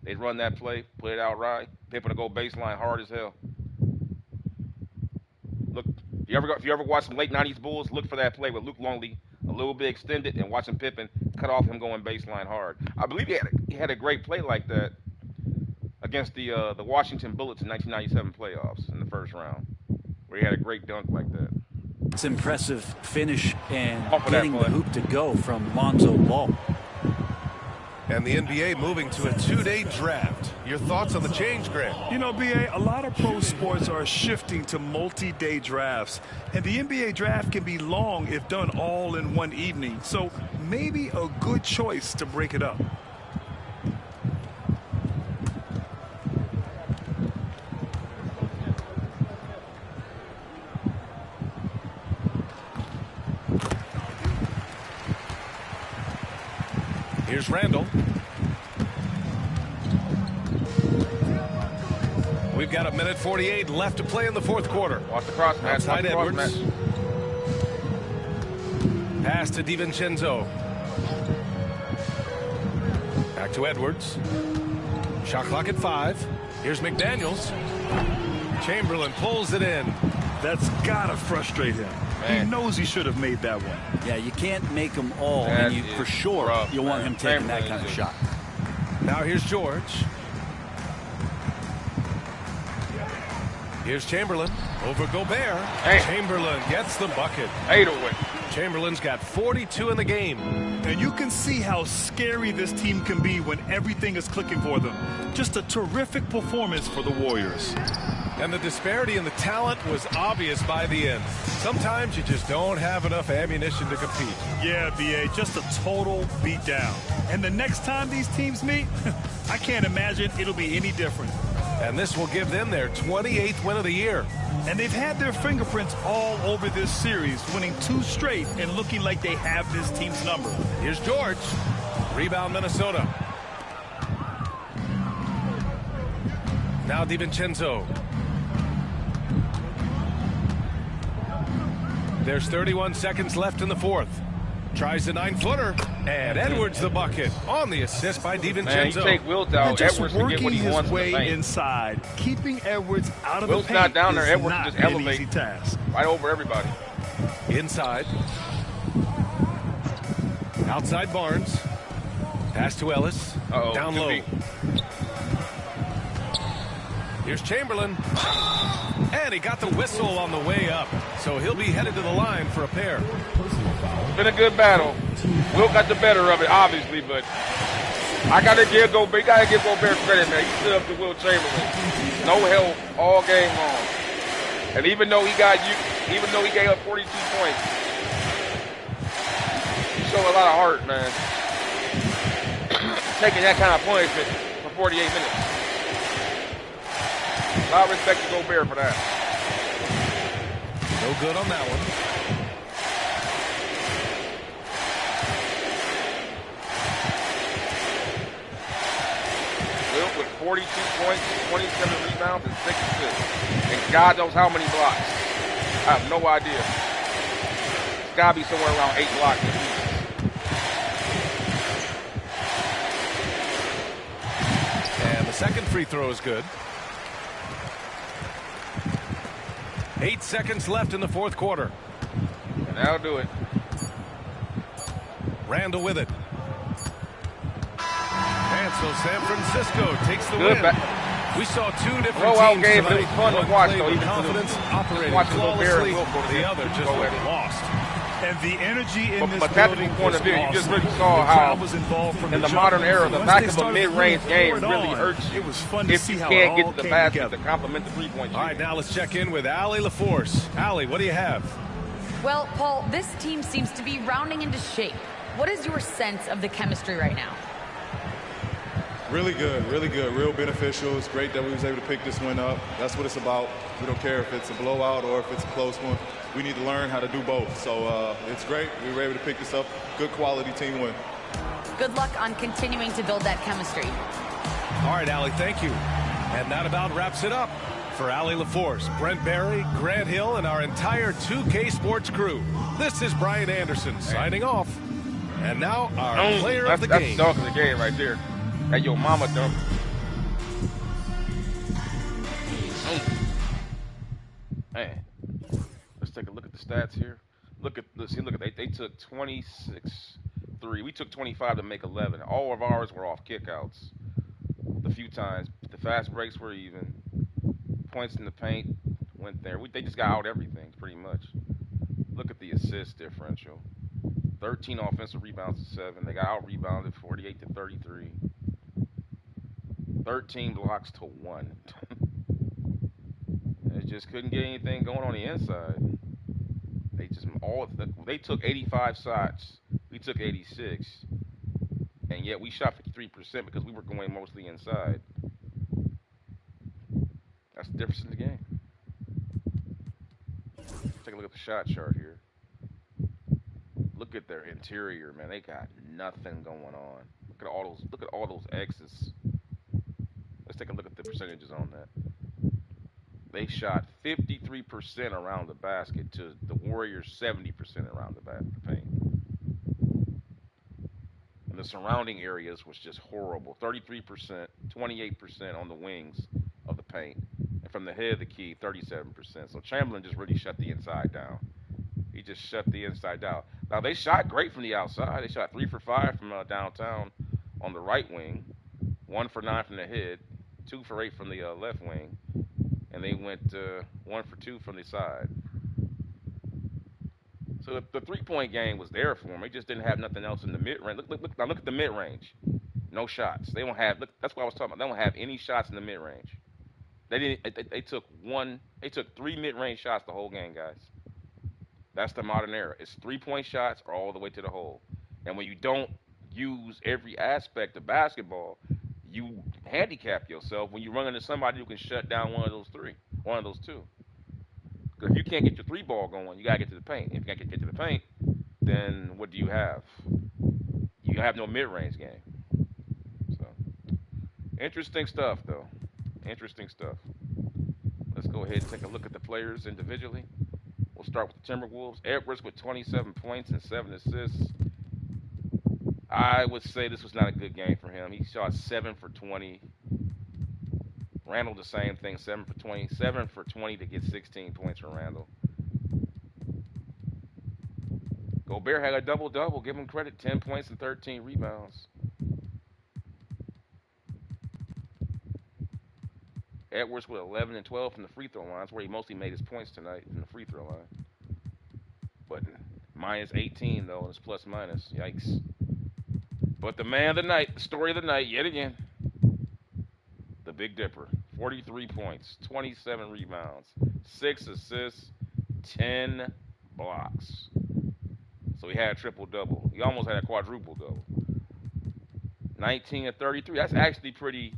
They'd run that play, put it out right. Pippen to go baseline hard as hell. Look, if you ever watch some late 90s Bulls, look for that play with Luke Longley a little bit extended and watching Pippen cut off him going baseline hard. I believe he had a great play like that against the Washington Bullets in 1997 playoffs in the first round, where he had a great dunk like that. it's impressive finish and Off of that getting the play. hoop to go from Lonzo Ball. And the NBA moving to a 2-day draft. Your thoughts on the change, Grant? You know, BA, a lot of pro sports are shifting to multi-day drafts. And the NBA draft can be long if done all in one evening. So maybe a good choice to break it up. Here's Randall. We've got 1:48 left to play in the fourth quarter. Watch the cross match. Outside Edwards. Pass to DiVincenzo. Back to Edwards. Shot clock at 5. Here's McDaniels. Chamberlain pulls it in. That's gotta frustrate him. Man. He knows he should have made that one. Yeah, you can't make them all, That and you is for sure rough, you want man. him taking that Chamberlain kind of is- shot. Now here's George. Here's Chamberlain over Gobert. Hey. Chamberlain gets the bucket. 8-0. Chamberlain's got 42 in the game. And you can see how scary this team can be when everything is clicking for them. Just a terrific performance for the Warriors. And the disparity in the talent was obvious by the end. Sometimes you just don't have enough ammunition to compete. Yeah, BA, just a total beatdown. And the next time these teams meet, I can't imagine it'll be any different. And this will give them their 28th win of the year. And they've had their fingerprints all over this series, winning 2 straight and looking like they have this team's number. Here's George. Rebound Minnesota. Now DiVincenzo. There's 31 seconds left in the fourth. Tries the 9-footer. And Edwards the bucket on the assist by Man, you DiVincenzo. take Wilt And out, just Edwards can get working what he his wants in the way paint. inside, keeping Edwards out of Wilt's the not paint down there. is Edwards can not just an elevate. easy task. Right over everybody. Inside. Outside Barnes. Pass to Ellis. Uh-oh, Down could low. be. Here's Chamberlain. And he got the whistle on the way up. So he'll be headed to the line for a pair. It's been a good battle. Wilt got the better of it, obviously, but I gotta give Gobert credit, man. He stood up to Wilt Chamberlain. No help all game long. And even though he gave up 42 points, he showed a lot of heart, man. Taking that kind of punishment for 48 minutes. A lot of respect to Gobert for that. No good on that one. Wilt with 42 points, 27 rebounds, and 6 assists. And God knows how many blocks. I have no idea. It's got to be somewhere around 8 blocks at least. And the second free throw is good. 8 seconds left in the fourth quarter. And that'll do it. Randall with it. And so San Francisco takes the Good win. We saw 2 different blowout teams game, but it tonight. was fun to One watch, played though, with even confidence, operating watching Gobert and flawlessly. Wilt go to The other just go at it. lost. And the energy in But this from a tactical building point was of view, you just awesome. really saw The how crowd was involved from in the jump. modern era, the Once lack they of a started mid-range moving game forward really on, hurts you It was fun to if see you how can't it get all to the came basket together. to complement the three-point All right, now let's check in with Allie LaForce. Allie, what do you have? Well, Paul, this team seems to be rounding into shape. What is your sense of the chemistry right now? Really good, real beneficial. It's great that we was able to pick this one up. That's what it's about. We don't care if it's a blowout or if it's a close one. We need to learn how to do both. So it's great. We were able to pick this up. Good quality team win. Good luck on continuing to build that chemistry. All right, Allie, thank you. And that about wraps it up. For Allie LaForce, Brent Barry, Grant Hill, and our entire 2K Sports crew, this is Brian Anderson signing off. And now our player of the game. That's the dunk of the game right there. That your mama dunk. Man, let's take a look at the stats here. Look at they took 26-3. We took 25 to make 11. All of ours were off kickouts. The few times the fast breaks were even. Points in the paint went there. They just got out everything pretty much. Look at the assist differential. 13 offensive rebounds to 7. They got out rebounded 48 to 33. 13 blocks to 1. They just couldn't get anything going on the inside. They took 85 shots. We took 86. And yet we shot 53% because we were going mostly inside. That's the difference in the game. Take a look at the shot chart here. Look at their interior, man. They got nothing going on. Look at all those X's. Let's take a look at the percentages on that. They shot 53% around the basket to the Warriors 70% around the paint. And the surrounding areas was just horrible. 33%, 28% on the wings of the paint. And from the head of the key, 37%. So Chamberlain just really shut the inside down. He just shut the inside down. Now, they shot great from the outside. They shot 3 for 5 from downtown on the right wing, 1 for 9 from the head, 2 for 8 from the left wing, and they went 1 for 2 from the side. So the three-point game was there for them. They just didn't have nothing else in the mid-range. Now look at the mid-range. No shots. They don't have. Look, that's what I was talking about. They don't have any shots in the mid-range. They didn't. They took 3 mid-range shots the whole game, guys. That's the modern era. It's 3-point shots or all the way to the hole. And when you don't use every aspect of basketball, you handicap yourself when you run into somebody who can shut down one of those two. Because if you can't get your 3-ball going, you gotta get to the paint. If you can't get to the paint, then what do you have? You have no mid-range game. So, interesting stuff, though. Interesting stuff. Let's go ahead and take a look at the players individually. We'll start with the Timberwolves. Edwards with 27 points and 7 assists. I would say this was not a good game for him. He shot 7 for 20. Randall the same thing, 7 for 20. 7 for 20 to get 16 points for Randall. Gobert had a double-double. Give him credit, 10 points and 13 rebounds. Edwards with 11 and 12 from the free throw line. That's where he mostly made his points tonight, in the free throw line. But minus 18, though, and it's plus-minus. Yikes. But the man of the night, the story of the night, yet again, the Big Dipper. 43 points, 27 rebounds, 6 assists, 10 blocks. So he had a triple-double. He almost had a quadruple-double. 19 and 33. That's actually pretty.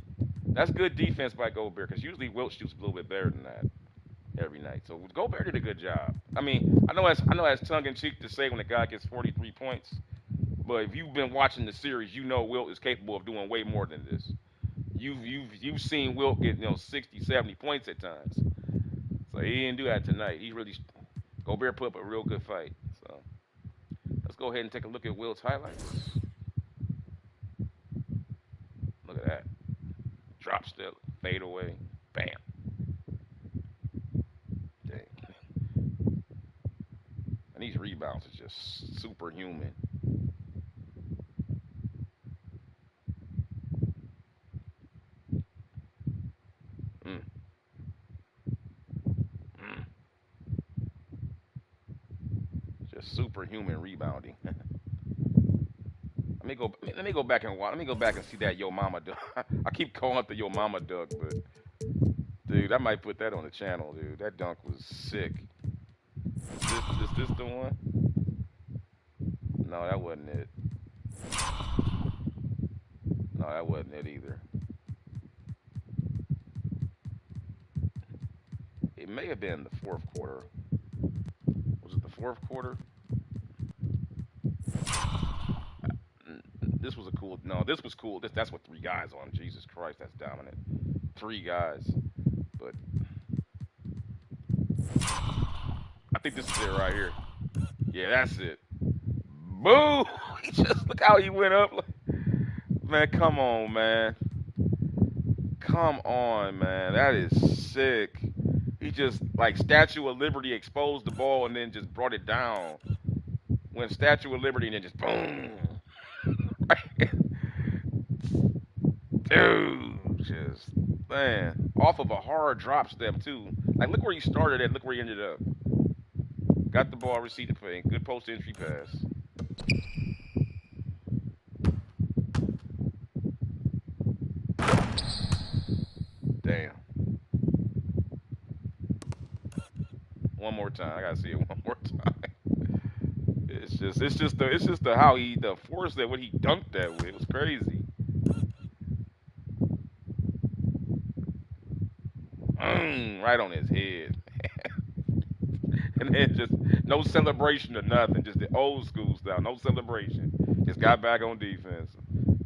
That's good defense by Gobert, because usually Wilt shoots a little bit better than that every night. So Gobert did a good job. I mean, I know that's tongue-in-cheek to say when a guy gets 43 points, but if you've been watching the series, you know Wilt is capable of doing way more than this. You've seen Wilt get 60, 70 points at times. So he didn't do that tonight. Gobert put up a real good fight. So let's go ahead and take a look at Wilt's highlights. Look at that. Drop step, fade away, bam. Dang. And these rebounds are just superhuman. Just superhuman rebounding. Let me go back and watch. Let me go back and see that Yo Mama dunk. I keep calling it the Yo Mama dunk, but dude, I might put that on the channel, dude. That dunk was sick. Is this the one? No, that wasn't it. No, that wasn't it either. It may have been the fourth quarter. Was it the fourth quarter? This was a cool. No, this was cool. That's what 3 guys on. Jesus Christ, that's dominant. 3 guys. But I think this is it right here. Yeah, that's it. Boo! Just look how he went up. Man, come on, man. Come on, man. That is sick. He just, like, Statue of Liberty exposed the ball and then just brought it down. Went Statue of Liberty and then just boom. Dude, just, man. Off of a hard drop step, too. Like, look where he started at. Look where he ended up. Got the ball, received the play. Good post-entry pass. Damn. One more time. I gotta see it one more time. It's just the how the force that what he dunked that with. It was crazy. Right on his head. And then just no celebration or nothing. Just the old school style. No celebration. Just got back on defense.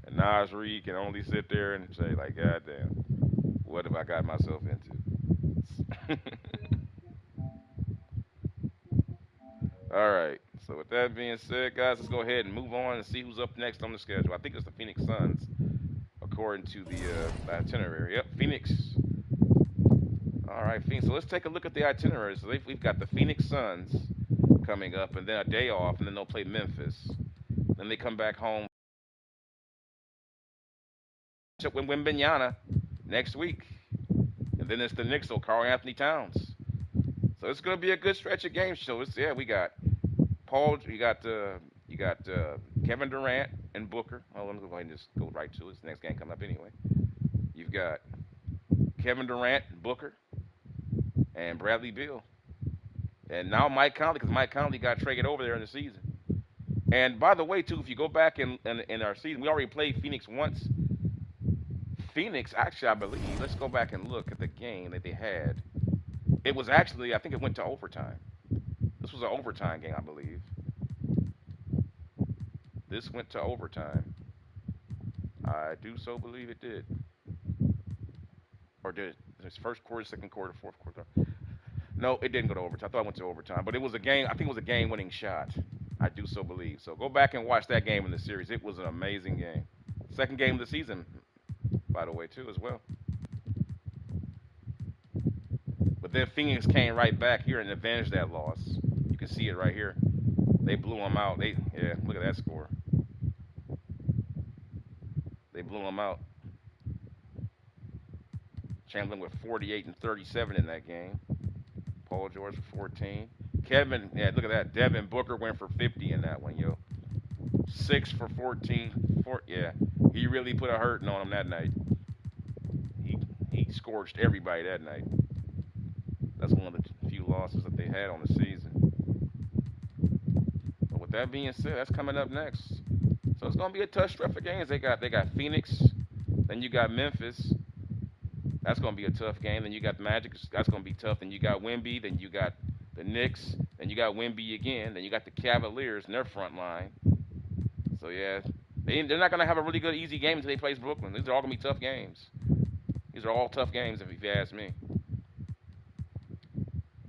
And Nas Reed can only sit there and say, like, God damn, what have I got myself into? All right. So with that being said, guys, let's go ahead and move on and see who's up next on the schedule. I think it's the Phoenix Suns, according to the itinerary. Yep, Phoenix. All right, Phoenix. So let's take a look at the itinerary. So we've got the Phoenix Suns coming up, and then a day off, and then they'll play Memphis. Then they come back home with Wembanyama next week, and then it's the Knicks, so Karl Anthony Towns. So it's going to be a good stretch of games. So we got Kevin Durant and Booker. Oh, let me go ahead and just go right to it. It's the next game coming up anyway. You've got Kevin Durant, Booker, and Bradley Beal. And now Mike Conley, because Mike Conley got traded over there in the season. And by the way, too, if you go back in our season, we already played Phoenix once. Phoenix, actually, I believe, let's go back and look at the game that they had. It was actually, I think it went to overtime. This was an overtime game, I believe. This went to overtime. I do so believe it did. Or did it? It's first quarter, second quarter, fourth quarter. No, it didn't go to overtime. I thought it went to overtime. But it was a game, I think it was a game-winning shot. I do so believe. So go back and watch that game in the series. It was an amazing game. Second game of the season, by the way, too, as well. But then Phoenix came right back here and avenged that loss. You can see it right here. They blew them out. Look at that score. They blew them out. Chamberlain with 48 and 37 in that game. Paul George for 14. Kevin, look at that. Devin Booker went for 50 in that one, yo. 6 for 14. He really put a hurting on him that night. He scorched everybody that night. That's one of the few losses that they had on the season. But with that being said, that's coming up next. So it's gonna be a tough stretch of games. They got Phoenix, then you got Memphis. That's gonna be a tough game. Then you got the Magic. That's gonna be tough. Then you got Wemby. Then you got the Knicks. Then you got Wemby again. Then you got the Cavaliers in their front line. So yeah, they're not gonna have a really good easy game until they play Brooklyn. These are all gonna be tough games. These are all tough games if you ask me.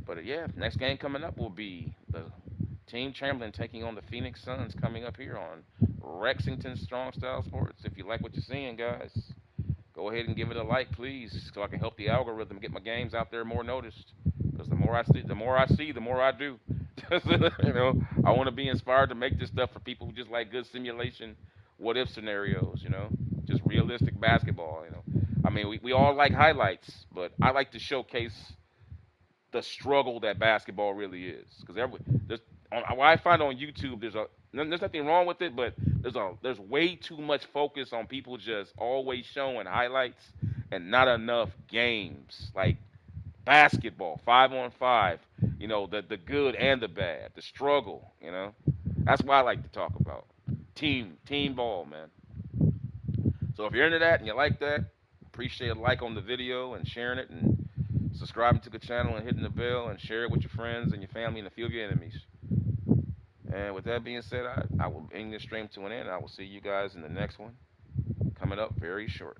But yeah, next game coming up will be the Team Chamberlain taking on the Phoenix Suns coming up here on Rexington Strong Style Sports. If you like what you're seeing, guys, go ahead and give it a like, please, so I can help the algorithm get my games out there more noticed. Because the more I see, the more I do. You know, I want to be inspired to make this stuff for people who just like good simulation, what-if scenarios. You know, just realistic basketball. You know, I mean, we all like highlights, but I like to showcase the struggle that basketball really is. Because what I find on YouTube, there's nothing wrong with it, but there's way too much focus on people just always showing highlights and not enough games like basketball, 5-on-5. You know, the good and the bad, the struggle. You know, that's what I like to talk about. Team ball, man. So if you're into that and you like that, appreciate a like on the video and sharing it and subscribing to the channel and hitting the bell and share it with your friends and your family and a few of your enemies. And with that being said, I will bring this stream to an end. I will see you guys in the next one coming up very short.